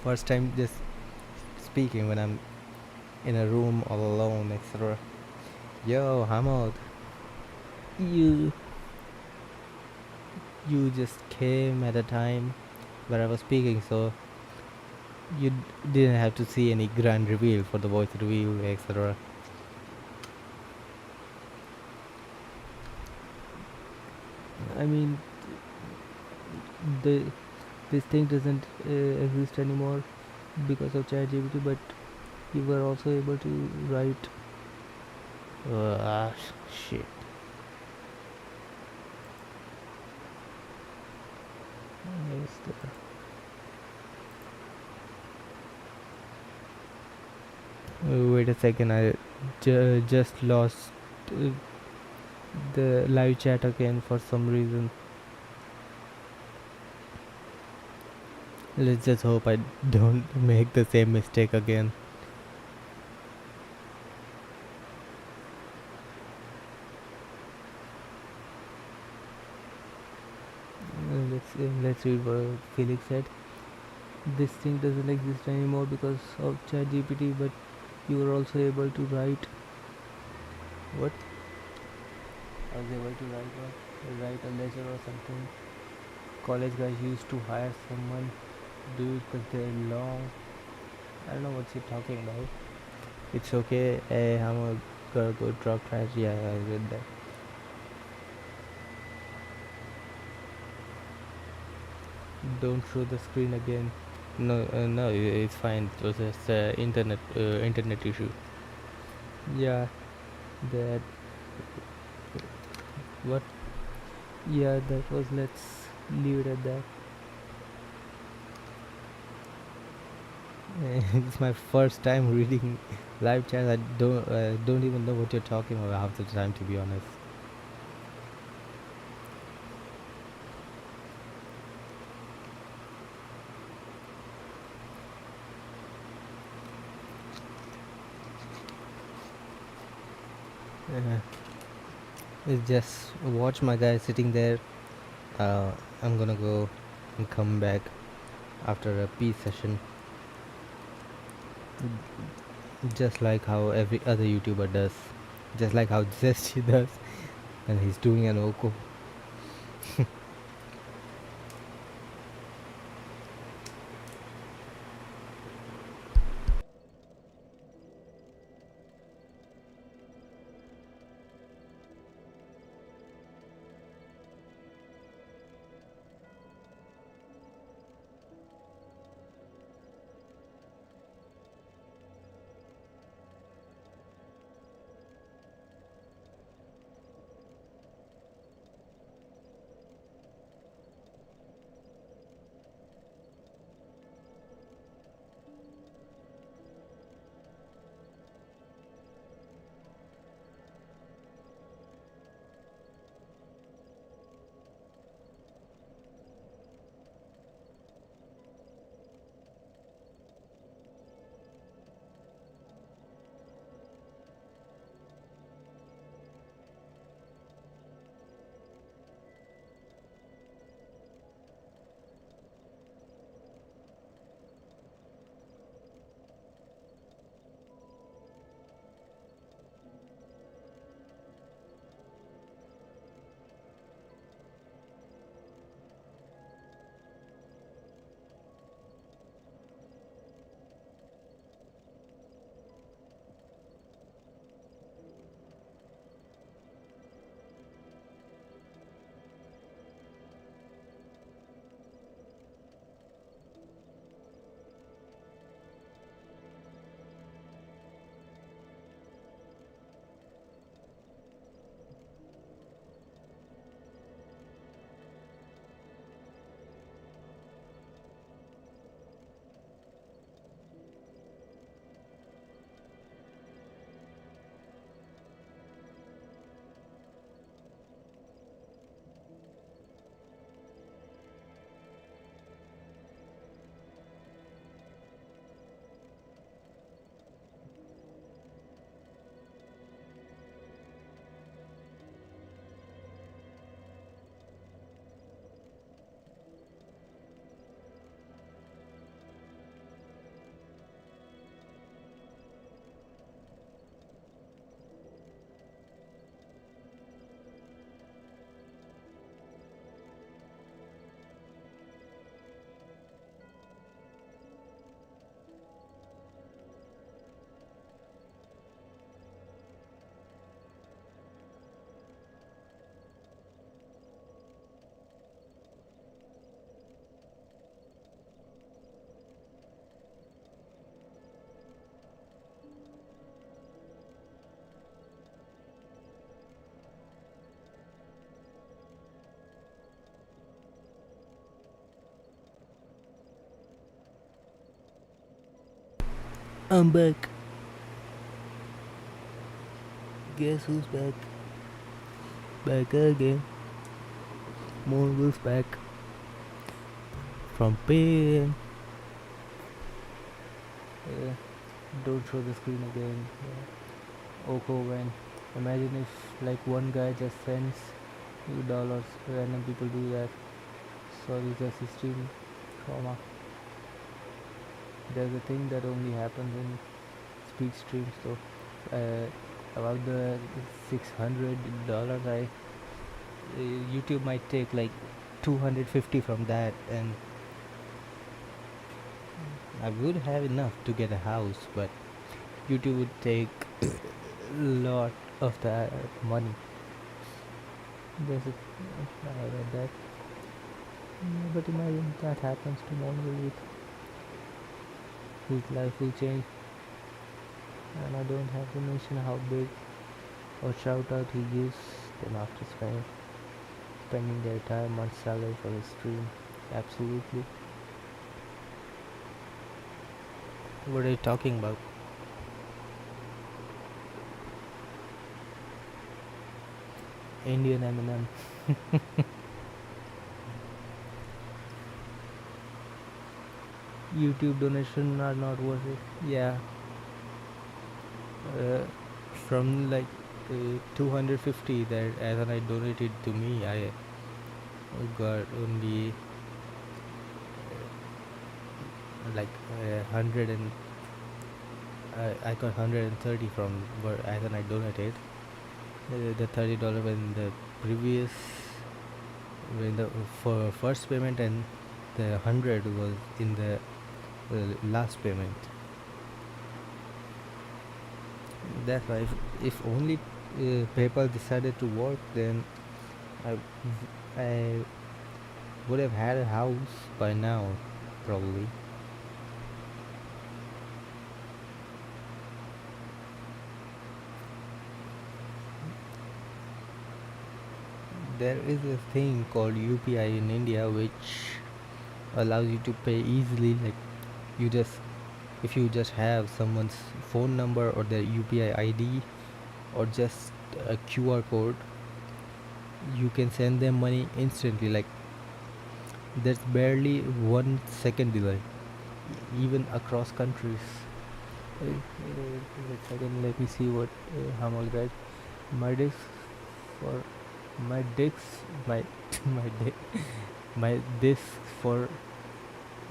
First time just speaking when I'm in a room all alone, etc. Yo, Hamad, you just came at a time where I was speaking, so you didn't have to see any grand reveal for the voice reveal, etc. I mean, this thing doesn't exist anymore because of ChatGPT, but you were also able to write. Shit. Wait a second, I just lost the live chat again for some reason. Let's just hope I don't make the same mistake again. Let's read what Felix said. This thing doesn't exist anymore because of ChatGPT, but you were also able to write. What? I was able to write a ledger or something. College guys used to hire someone to do it because they're long. I don't know what you're talking about. It's okay. Hey, I'm gonna go drop trash. Yeah, I read that. Don't show the screen again. No, no, it's fine. It was just internet issue. Yeah, that what? Yeah, that was. Let's leave it at that. It's my first time reading live chat. I don't even know what you're talking about half the time, to be honest. Uh, it's just watch my guy sitting there. Uh, I'm gonna go and come back after a peace session, just like how every other YouTuber does, just like how Zesty does, and he's doing an Oko. I'm back. Guess who's back? Back again. More back from pain. Uh, don't show the screen again. Oko when imagine if like one guy just sends $2. Random people do that. Sorry, just stream trauma. There's a thing that only happens in speed streams though. About the $600, YouTube might take like 250 from that, and I would have enough to get a house, but YouTube would take a lot of that money. There's a I read that. But imagine that happens to Mongo youth. His life will change, and I don't have to mention how big or shout out he gives them after spending their entire month's salary for his stream. Absolutely. What are you talking about? Indian Eminem. YouTube donation are not worth it. Yeah, uh, from like 250 that as I donated to me, I got only like 100 and I got 130 from where as I donated. The $30 when the previous when the for first payment, and the 100 was in the last payment. That's why if only PayPal decided to work, then I, I would have had a house by now, probably. There is a thing called UPI in India which allows you to pay easily. Like you just if you just have someone's phone number or their UPI ID or just a QR code, you can send them money instantly. Like there's barely 1 second delay, even across countries. Wait a second, let me see what how much guys. My discs for my discs my my di- my discs for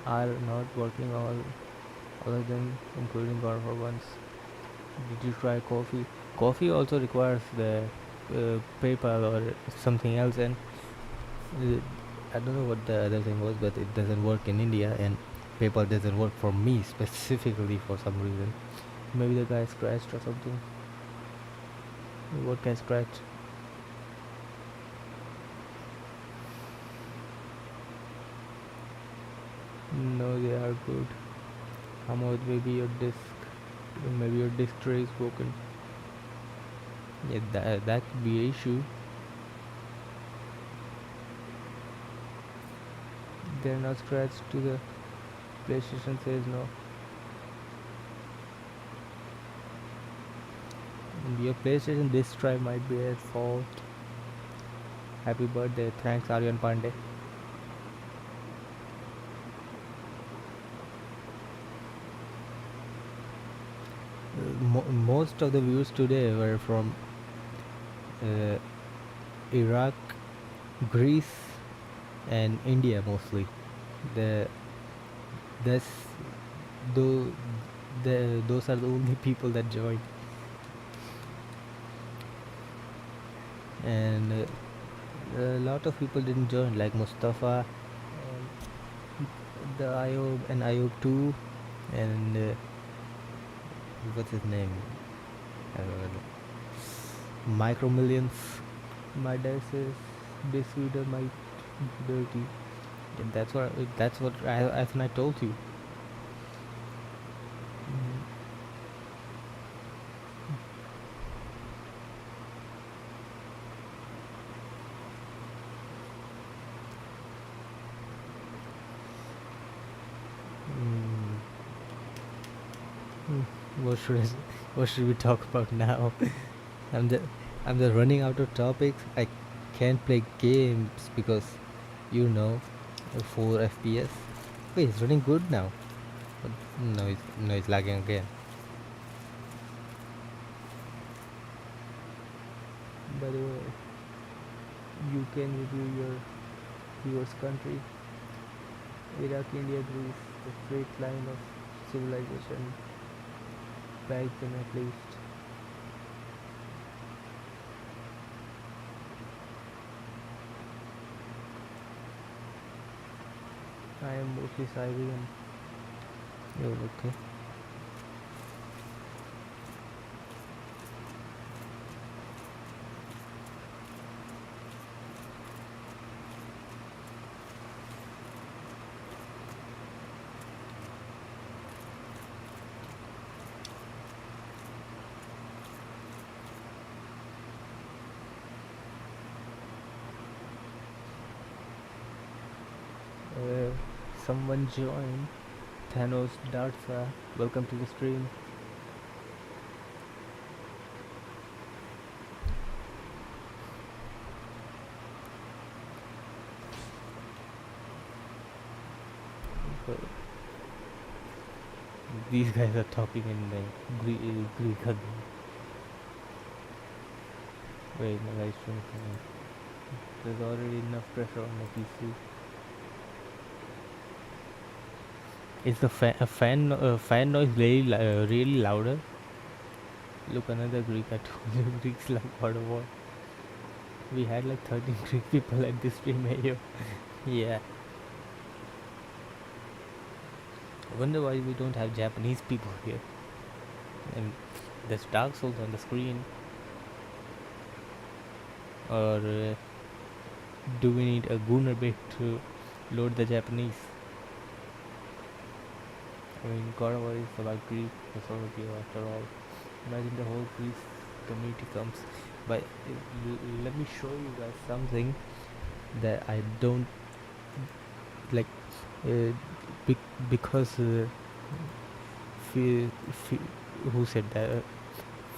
are not working, all of them, including Gorfor ones. Did you try coffee? Coffee also requires the PayPal or something else, and uh, I don't know what the other thing was, but it doesn't work in India, and PayPal doesn't work for me specifically for some reason. Maybe the guy scratched or something. What guy scratched? No, they are good. How much? Maybe your disc. Maybe your disc tray is broken. Yeah, that could be an issue. They're not scratched to the PlayStation says no. Your PlayStation disc drive might be at fault. Happy birthday. Thanks, Aryan Pandey. Most of the views today were from uh, Iraq, Greece, and India mostly. The this though those are the only people that joined, and a lot of people didn't join, like Mustafa, the Iob and Iob too, and what's his name? Micro Millions. My dad says this video might be dirty. And that's what I told you. Mm, what should what should we talk about now? I'm just I'm just running out of topics. I can't play games because you know 4 FPS. Wait, it's running good now. But no, it's lagging again. By the way, you can review your viewers' country. Iraq, India, Greece, the straight line of civilization. Back then at least. I am mostly Siberian. Oh, okay. Uh, Someone joined. Thanos Dartsa. Welcome to the stream. Uh, these guys are talking in Greek again. Wait, my live stream. There's already enough pressure on my PC. Is the fan noise really louder? Look, another Greek. I told you Greeks love God of War. We had like 13 Greek people at this stream here. Yeah. I wonder why we don't have Japanese people here. And there's Dark Souls on the screen. Or do we need a Gunner bit to load the Japanese? I mean, God of War is about Greek mythology after all. Imagine the whole Greece community comes. But let me show you guys something that I don't like. Uh, because who said that?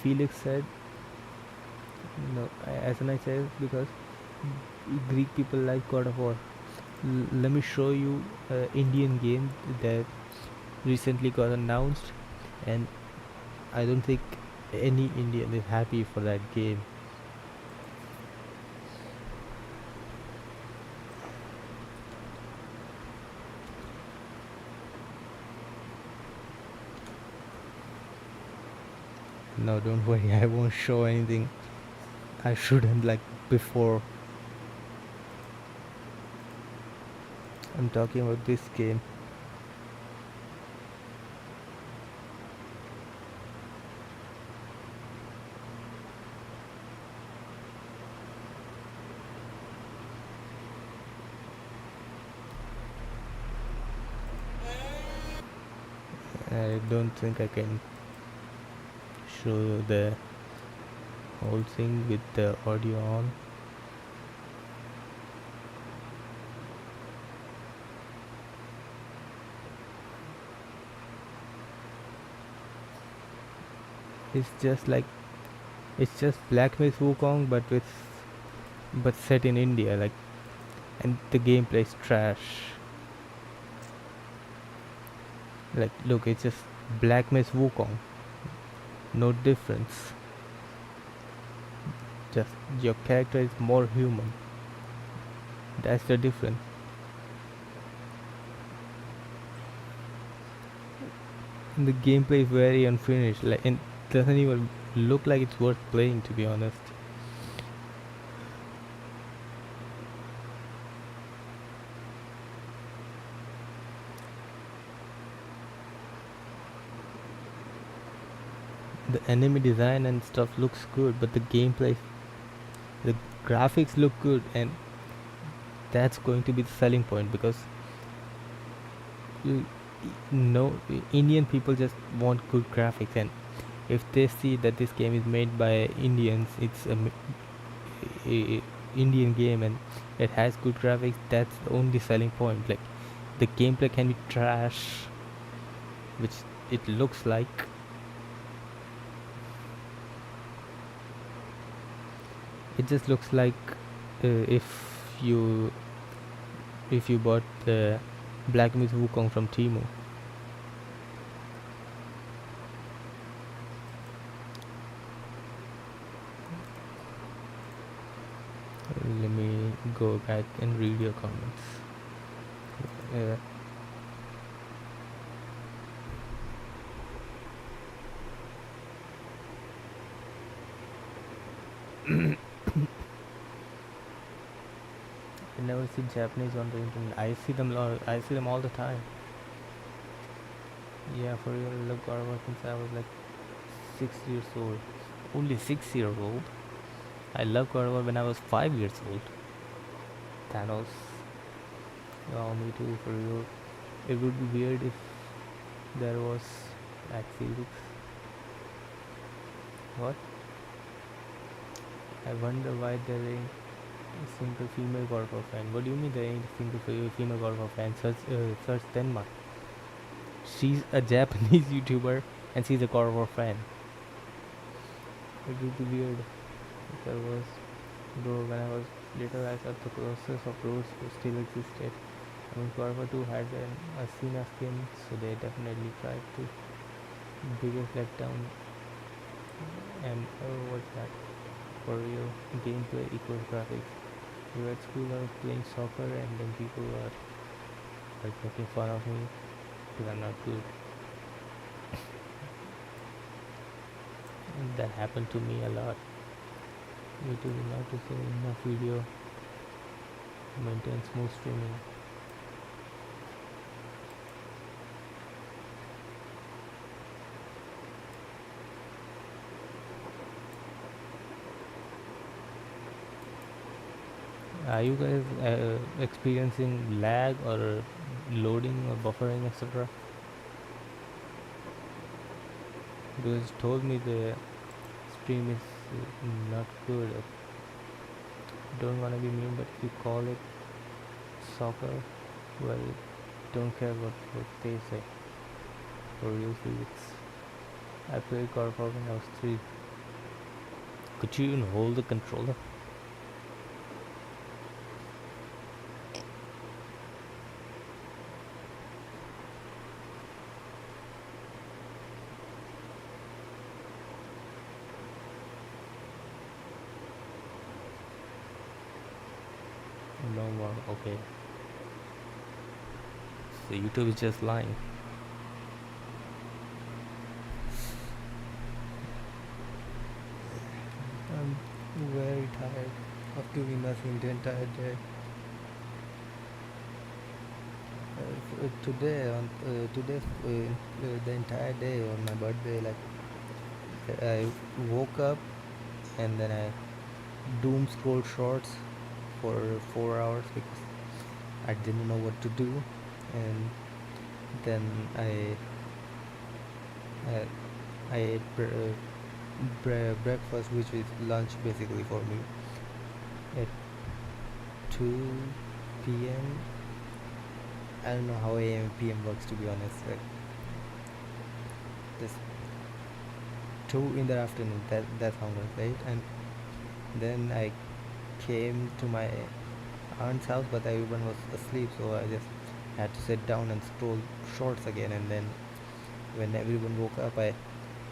Felix said no. As I said, because Greek people like God of War. Let me show you Indian game that recently got announced, and I don't think any Indian is happy for that game. No, don't worry, I won't show anything I shouldn't, like before. I'm talking about this game. I don't think I can show the whole thing with the audio on. It's just Black Myth Wukong, but set in India, like, and the gameplay is trash. Like, look, it's just Black Myth Wukong, no difference. Just your character is more human. That's the difference. And the gameplay is very unfinished. Like, it doesn't even look like it's worth playing, to be honest. The enemy design and stuff looks good, but the graphics look good, and that's going to be the selling point, because you know, Indian people just want good graphics, and if they see that this game is made by Indians, it's a Indian game and it has good graphics, that's the only selling point. Like, the gameplay can be trash, which it looks like. It just looks like you if you bought Black Myth Wukong from Temu. Let me go back and read your comments. Uh, I never see Japanese on the internet. I see them all the time. Yeah, for real. I love God of War since I was like 6 years old. Only 6 years old. I love God of War when I was 5 years old. Thanos. Oh, me too, for real. It would be weird if there was at Felix. What? I wonder why they're in. A single female golfer fan. What do you mean there ain't a single female golfer fan? Search Denmark. She's a Japanese YouTuber and she's a golfer fan. It would be weird if there was. Though when I was little, I thought the process of roads still existed. I mean, golfer too had a Cena skin, so they definitely tried to. Biggest letdown. And what's that? For real, gameplay equals graphics. You at school are playing soccer and then people are like making fun of me because I'm not good. And that happened to me a lot. YouTube is not to say enough video, maintain smooth streaming. Are you guys experiencing lag or loading or buffering, etc.? Because it told me the stream is not good. Don't wanna be mean, but if you call it soccer, well, don't care what they say. For real physics. I played golf when I was 3. Could you even hold the controller? No more. Okay. So YouTube is just lying. I'm very tired of doing nothing the entire day. The entire day on my birthday, like I woke up and then I doom scrolled shorts for 4 hours because I didn't know what to do, and then I, I ate breakfast, which is lunch basically for me, at 2 p.m. I don't know how AM and PM works, to be honest. Like this 2 in the afternoon. That sounds right. And then I came to my aunt's house, but everyone was asleep, so I just had to sit down and scroll shorts again. And then when everyone woke up, I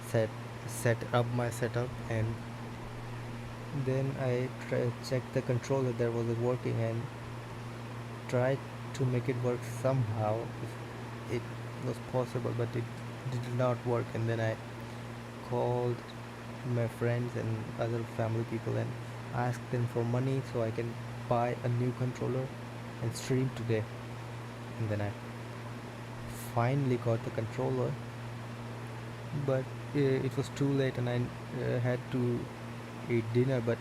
set up my setup, and then I checked the controller that was working and tried to make it work somehow if it was possible, but it did not work. And then I called my friends and other family people and asked them for money so I can buy a new controller and stream today. And then I finally got the controller, but it was too late, and I had to eat dinner, but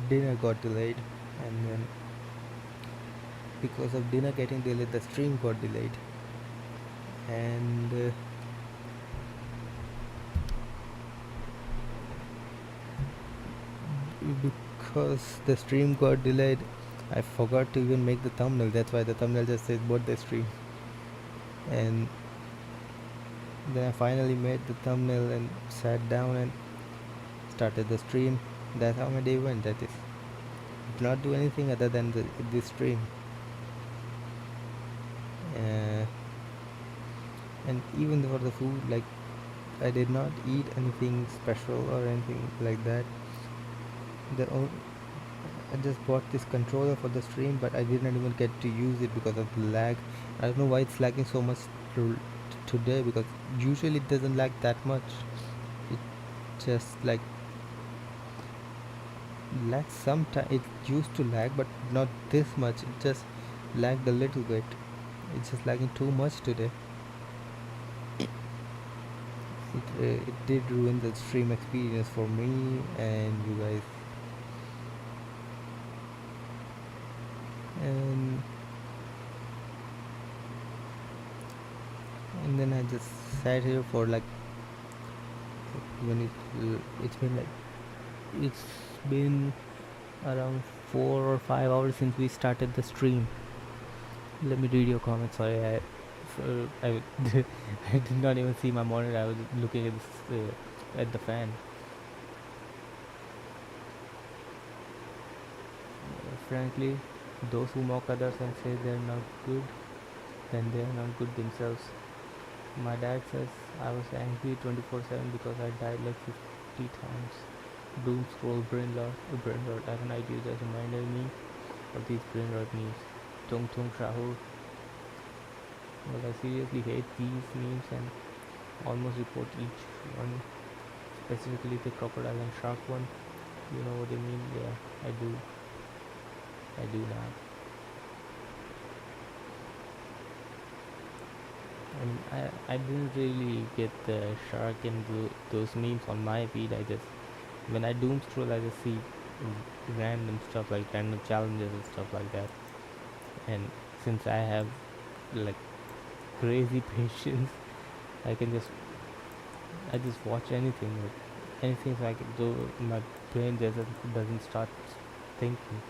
dinner got delayed, and then because of dinner getting delayed, the stream got delayed. And because the stream got delayed, I forgot to even make the thumbnail. That's why the thumbnail just says birthday stream. And then I finally made the thumbnail and sat down and started the stream. That's how my day went. That is, did not do anything other than this stream. And even for the food, like, I did not eat anything special or anything like that. I just bought this controller for the stream, but I didn't even get to use it because of the lag. I don't know why it's lagging so much today, because usually it doesn't lag that much. It just like lags sometimes. It used to lag, but not this much. It just lagged a little bit. It's just lagging too much today. It did ruin the stream experience for me and you guys. And then I just sat here for like, when it's been around 4 or 5 hours since we started the stream. Let me read your comments. Sorry, I I did not even see my monitor. I was looking at at the fan. Frankly, those who mock others and say they're not good, then they are not good themselves. My dad says I was angry 24/7 because I died like 50 times. Doom scroll brain rot. Brain rot. I have an idea that reminded me of these brain rot memes. Tung Tung Shahur. But I seriously hate these memes and almost report each one, specifically the crocodile and shark one. You know what I mean? Yeah, I do. I do now. I mean, I didn't really get the shark and those memes on my feed. I just, when I doom scroll, I just see random stuff like random challenges and stuff like that. And since I have like crazy patience, I can just, I just watch anything. Like, anything so I can do. My brain doesn't start thinking.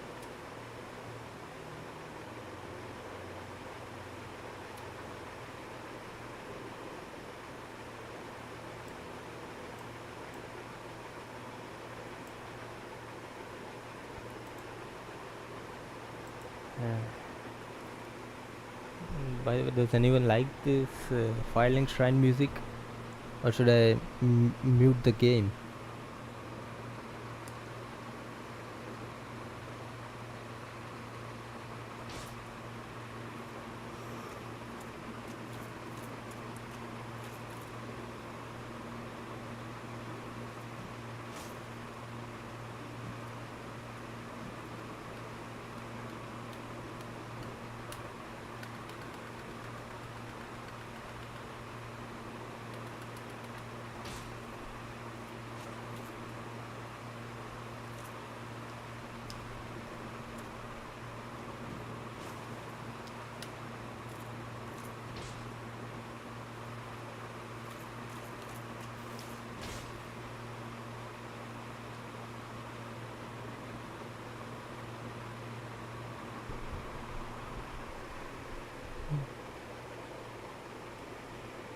Yeah. By the way, does anyone like this Firelink Shrine music, or should I mute the game?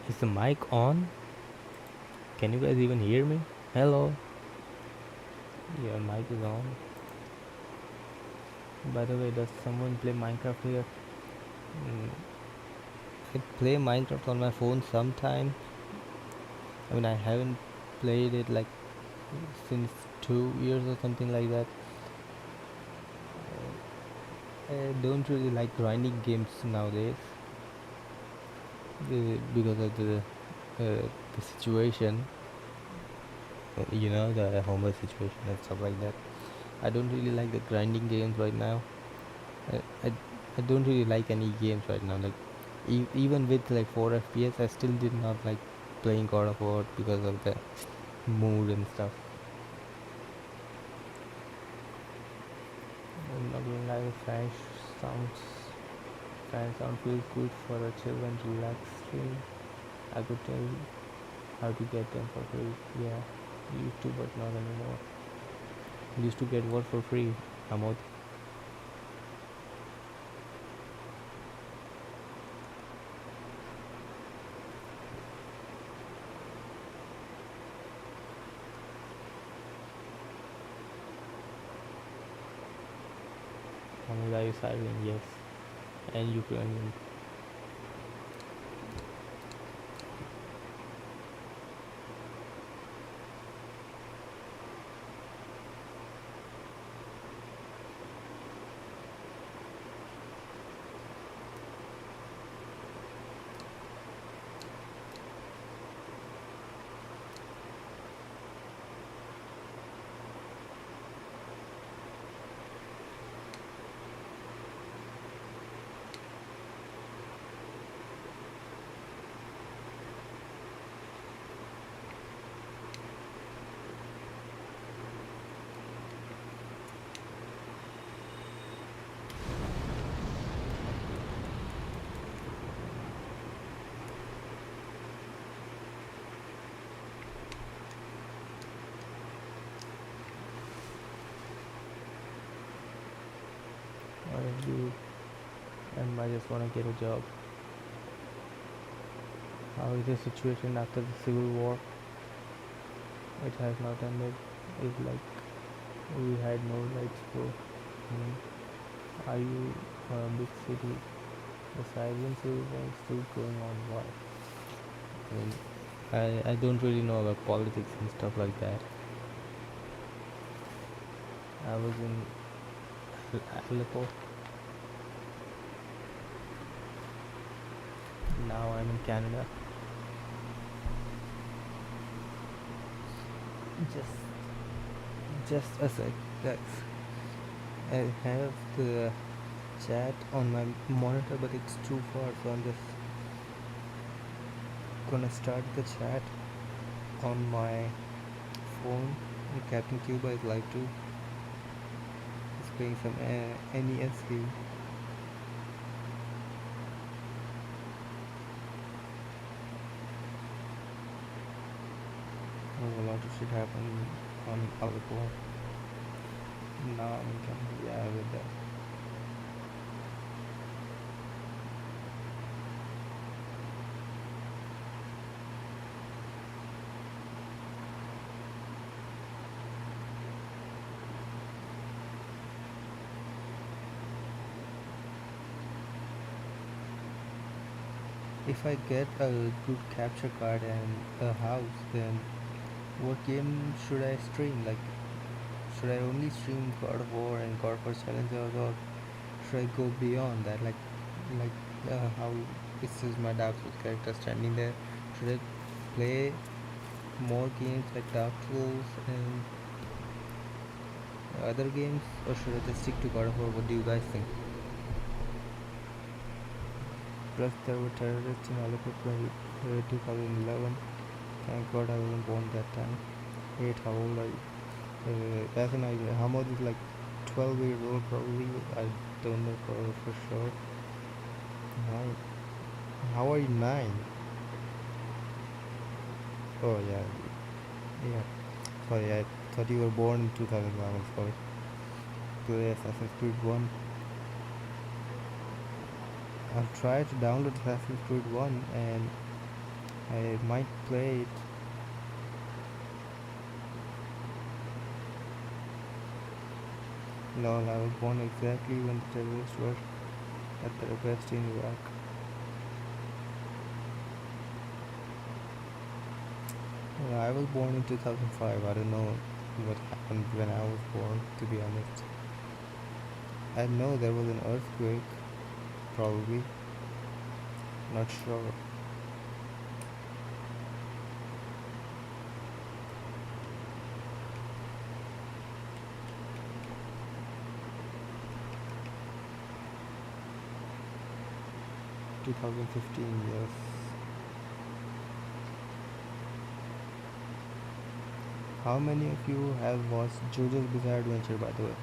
Is the mic on? Can you guys even hear me? Hello? Yeah, mic is on. By the way, does someone play Minecraft here? Mm, I play Minecraft on my phone sometime. I mean, I haven't played it like since 2 years or something like that. I don't really like grinding games nowadays because of the situation, the homeless situation and stuff like that. I don't really like the grinding games right now. I, I, I don't really like any games right now. Like even with like 4 FPS, I still did not like playing God of War because of the mood and stuff. I'm not gonna lie, the sounds fan sound feels good for a chill and relax stream. I could tell you how to get them for free. Yeah, used to, but not anymore. Used to get what for free? Amod. Amod, are you silent? Yes. And Ukrainian. I just want to get a job. How is the situation after the civil war? It has not ended. It's like we had no rights, bro. Are you a big city? The silence is still going on. Why? I mean, I don't really know about politics and stuff like that. I was in Aleppo. Now I'm in Canada. Just, just a sec, guys. I have the chat on my monitor, but it's too far, so I'm just gonna start the chat on my phone. Captain Cuba is live too. He's playing some NES game. Oh, a lot of shit happened on Aleppo. Now I'm in Canada. Yeah, with that. If I get a good capture card and a house, then what game should I stream? Like, should I only stream God of War and God of War Challengers, or should I go beyond that? Like how this is my Dark Souls character standing there. Should I play more games like Dark Souls and other games, or should I just stick to God of War? What do you guys think? Plus, there were terrorists in Aleppo 2011. Thank God I wasn't born that time. Wait, how old are you? As an idea, Hamad is like 12 years old probably. I don't know for sure. 9. How are you 9? Oh yeah, yeah. Sorry, I thought you were born in 2011. Sorry. Play Assassin's Creed 1. I'll try to download Assassin's Creed 1 and I might play it. Lol, I was born exactly when the terrorists were at their best in Iraq. I was born in 2005. I don't know what happened when I was born, to be honest. I know there was an earthquake, probably. Not sure. Two 2015, yes. How many of you have watched JoJo's Bizarre Adventure, by the way?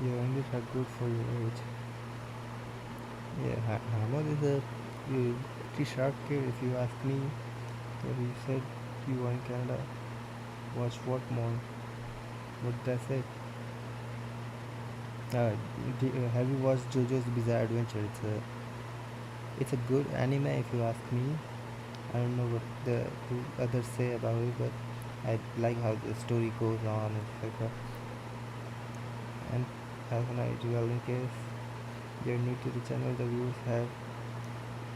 Your English are good for your age. Yeah, Hamad is a pretty sharp kid if you ask me. But you said you are in Canada. Watch what more? What did I say? Have you watched JoJo's Bizarre Adventure? It's a good anime if you ask me. I don't know what the others say about it, but I like how the story goes on, etc. And as an ideal, in case you're new to the channel, the views have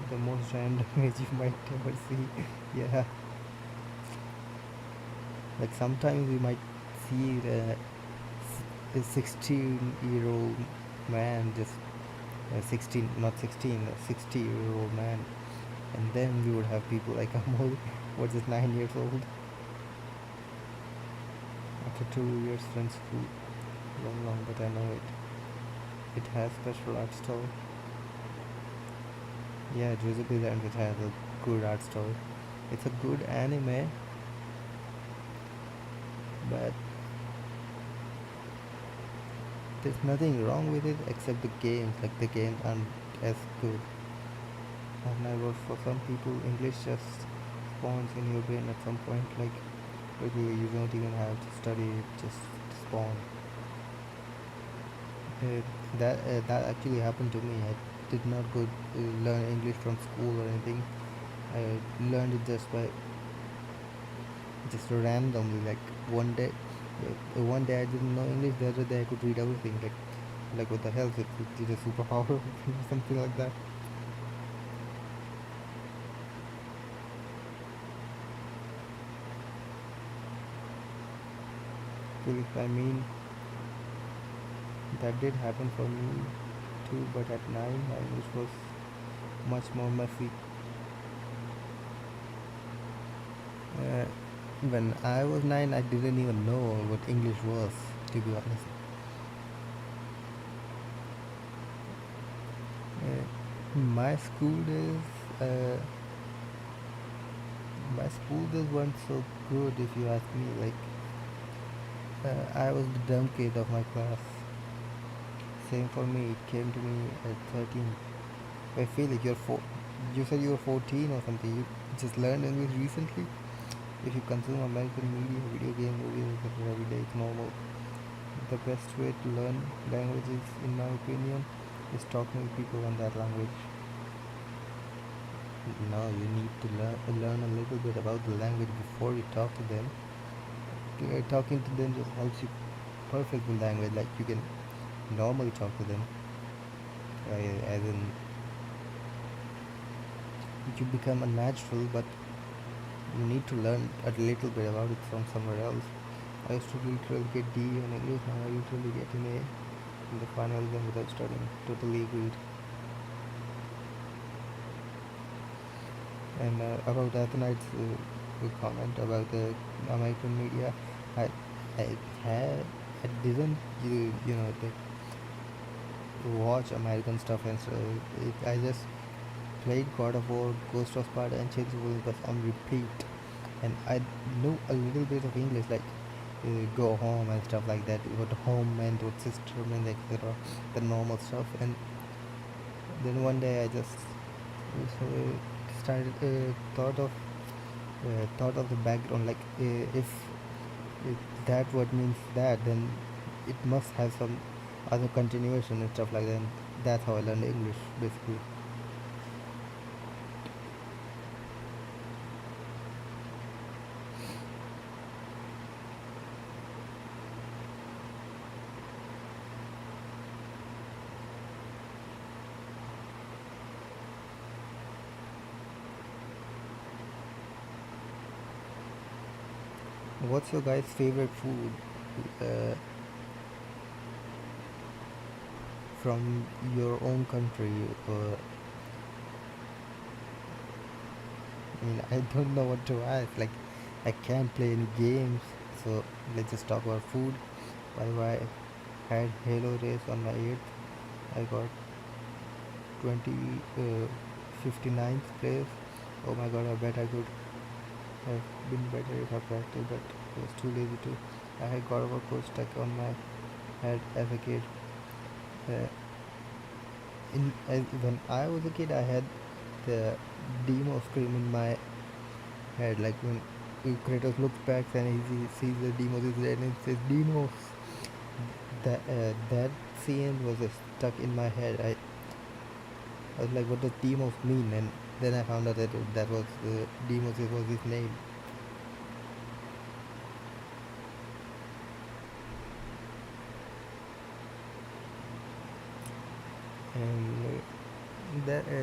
the most random age you might ever see. Yeah, like sometimes we might see a 16-year-old man, just 16, not 16, a 60-year-old man, and then we would have people like I'm only, what, just 9 years old. After 2 years from school, long, but I know it. It has special art style. Yeah, Joseph and it has a good art style. It's a good anime, but there's nothing wrong with it except the games. Like the games aren't as good. And I was for some people, English just spawns in your brain at some point. Like literally, you don't even have to study; it just spawn. Uh, that actually happened to me. I did not go learn English from school or anything. I learned it just randomly. Like one day I didn't know English. The other day I could read everything. Like what the hell? It's a superpower or something like that. Well, I mean, that did happen for me too. But at 9, my English was much more messy. Uh, when I was 9, I didn't even know what English was. To be honest, my school days, uh, my school days weren't so good. If you ask me, like I was the dumb kid of my class. Same for me. It came to me at 13. I feel like you said you were 14 or something. You just learned English recently. If you consume American media, video game, movies, etc. every day, it's normal. The best way to learn languages, in my opinion, is talking with people on that language. No, you need to learn a little bit about the language before you talk to them. Talking to them just helps you perfect the language. Like you can normally talk to them, as in you become a natural, but you need to learn a little bit about it from somewhere else. I used to literally get D on English, now I literally get an A in the final exam without studying. Totally agreed. And about Athenites' comment about the American media, I I had I didn't like, watch American stuff and so I just played God of War, Ghost of Sparta, and Chains of Olympus on repeat, and I knew a little bit of English, like go home and stuff like that. What home meant, what sister meant, etc. The normal stuff, and then one day I just started thought of the background, like if that word means that, then it must have some other continuation and stuff like that. And that's how I learned English, basically. What's your guys' favorite food uh, from your own country? I mean, I don't know what to ask. Like, I can't play any games, so let's just talk about food. By the way, I had Halo race on my 8th. I got 20 59th place. Oh my god, I bet I could have been better if I practiced, but I was too lazy to. I had God of War code stuck on my head as a kid. Uh, when I was a kid, I had the demo scream in my head. Like when Kratos looks back and he sees the Demos is dead and it says Demos. That scene was stuck in my head. I was like, what does Demos mean? And then I found out that that was Demos was his name. And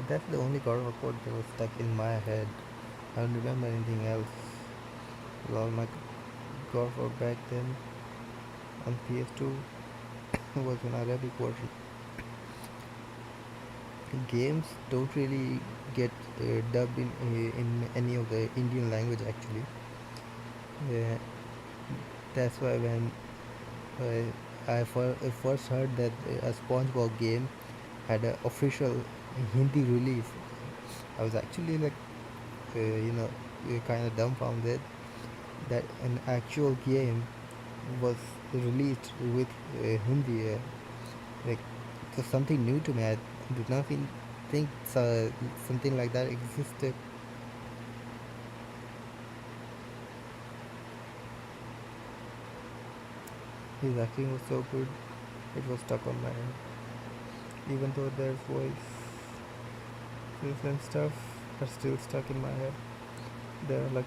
that's the only God of War code that was stuck in my head. I don't remember anything else. All my God of War back then on PS2 was an Arabic version. Games don't really get dubbed in any of the Indian language actually. Uh, that's why when I first heard that a SpongeBob game had an official Hindi release, I was actually like, kind of dumbfounded that an actual game was released with Hindi. Like, it was something new to me. I did not think something like that existed. His acting was so good, it was stuck on my head. Even though their voices and stuff are still stuck in my head. There are like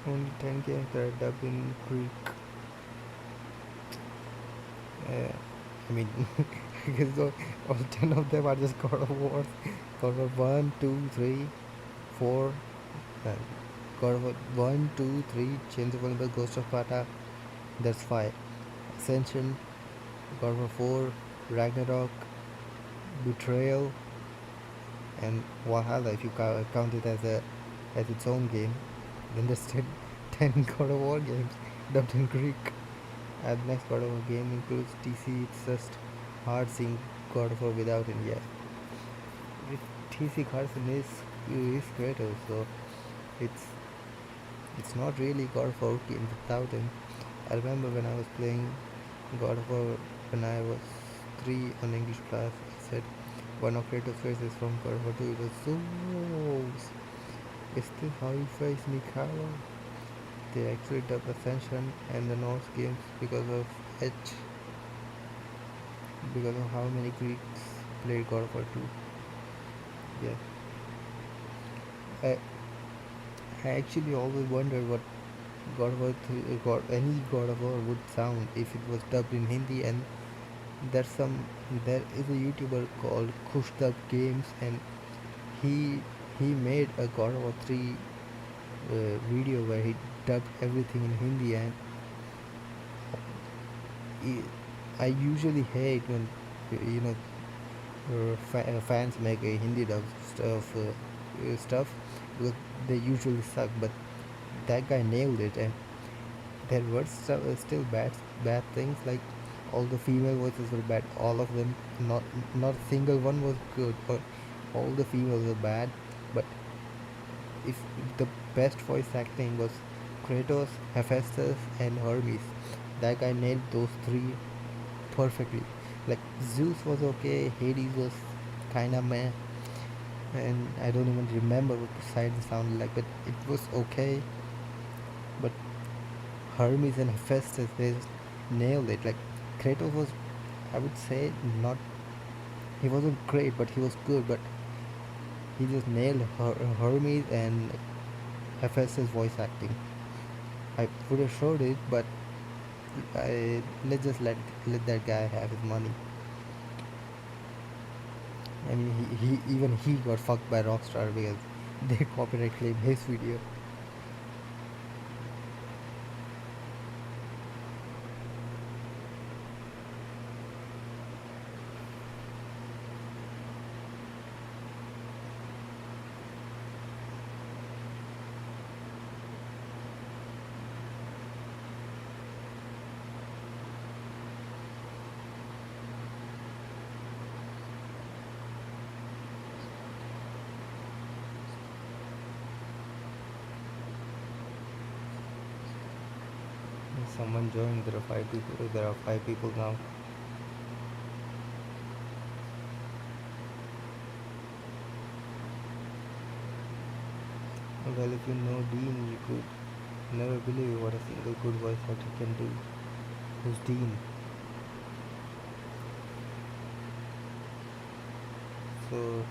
only 10 games that are dubbed in Greek. Uh, I mean, because all 10 of them are just God of War. God of War 1, 2, 3, 4. Uh, God of War 1, 2, 3, Chains of Olympus, Ghost of Sparta. That's 5. Ascension, God of War 4, Ragnarok, Betrayal, and Valhalla. If you count it as its own game, then there's 10 God of War games dubbed in Greek. And the next God of War game includes TC. It's just hard seeing God of War without him. Yeah, TC Carson is Kratos, so it's it's not really God of War game without him. I remember when I was playing God of War when I was 3 on English class. I said one of Kratos' faces from God of War 2. It was so. Is this how you face Mikhail? They actually dubbed Ascension and the Norse games because of H, because of how many Greeks played God of War 2. Yeah, I, I actually always wondered what God of War 3, any God of War would sound if it was dubbed in Hindi. And there's some there is a YouTuber called Kush Dub Games, and he he made a God of War 3 video where he dubbed everything in Hindi. And he, I usually hate when you know fans make a Hindi dub stuff because they usually suck. But that guy nailed it, and there were still bad things, like all the female voices were bad, all of them. Not a single one was good, but all the females were bad. But if the best voice acting was Kratos, Hephaestus, and Hermes, that guy nailed those three perfectly. Like Zeus was okay, Hades was kinda meh, and I don't even remember what Poseidon sounded like, but it was okay. But Hermes and Hephaestus, they just nailed it. Like Kratos was, I would say, not. He wasn't great, but he was good. But he just nailed Hermes and Hephaestus voice acting. I would have showed it, but let's just let that guy have his money. I mean, he even he got fucked by Rockstar because they copyright claim his video. Someone joined. There are 5 people. There are 5 people now. Well, if you know Dean, you could never believe what a single good voice actor can do. Who's Dean? So,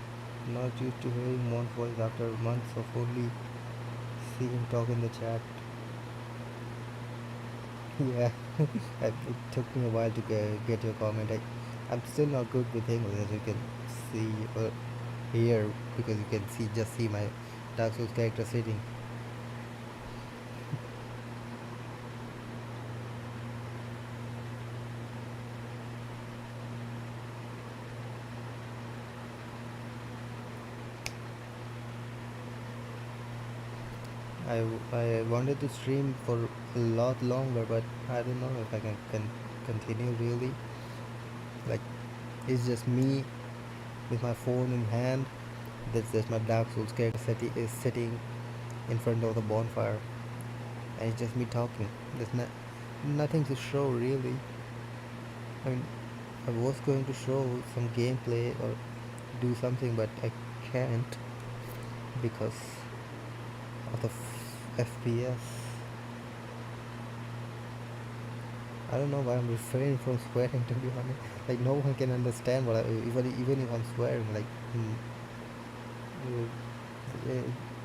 not used to hearing Mon's voice after months of only seeing him talk in the chat. Yeah, it took me a while to get your comment. I'm still not good with English, as you can see or hear, because you can see my Dark Souls character sitting. I wanted to stream for a lot longer, but I don't know if I can continue really. Like, it's just me with my phone in hand. That's just my Dark Souls character is sitting, in front of the bonfire, and it's just me talking. There's nothing to show really. I mean, I was going to show some gameplay or do something, but I can't because of the FPS. I don't know why I'm refraining from swearing, to be honest. Like no one can understand what even if I'm swearing. Like uh, uh,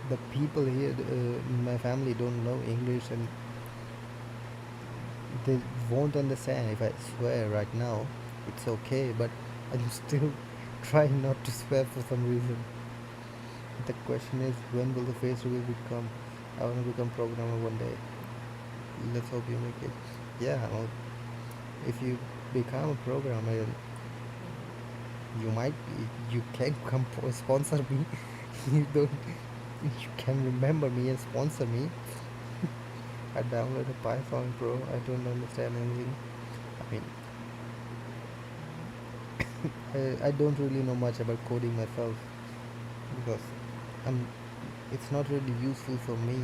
the people here in my family don't know English, and they won't understand if I swear right now. It's okay, but I'm still trying not to swear for some reason. The question is, when will the face reveal become? I want to become programmer one day. Let's hope you make it. Yeah, well, if you become a programmer, you might you can come sponsor me. You don't. You can remember me and sponsor me. I downloaded Python Pro. I don't understand anything. I mean, I don't really know much about coding myself because I'm. It's not really useful for me.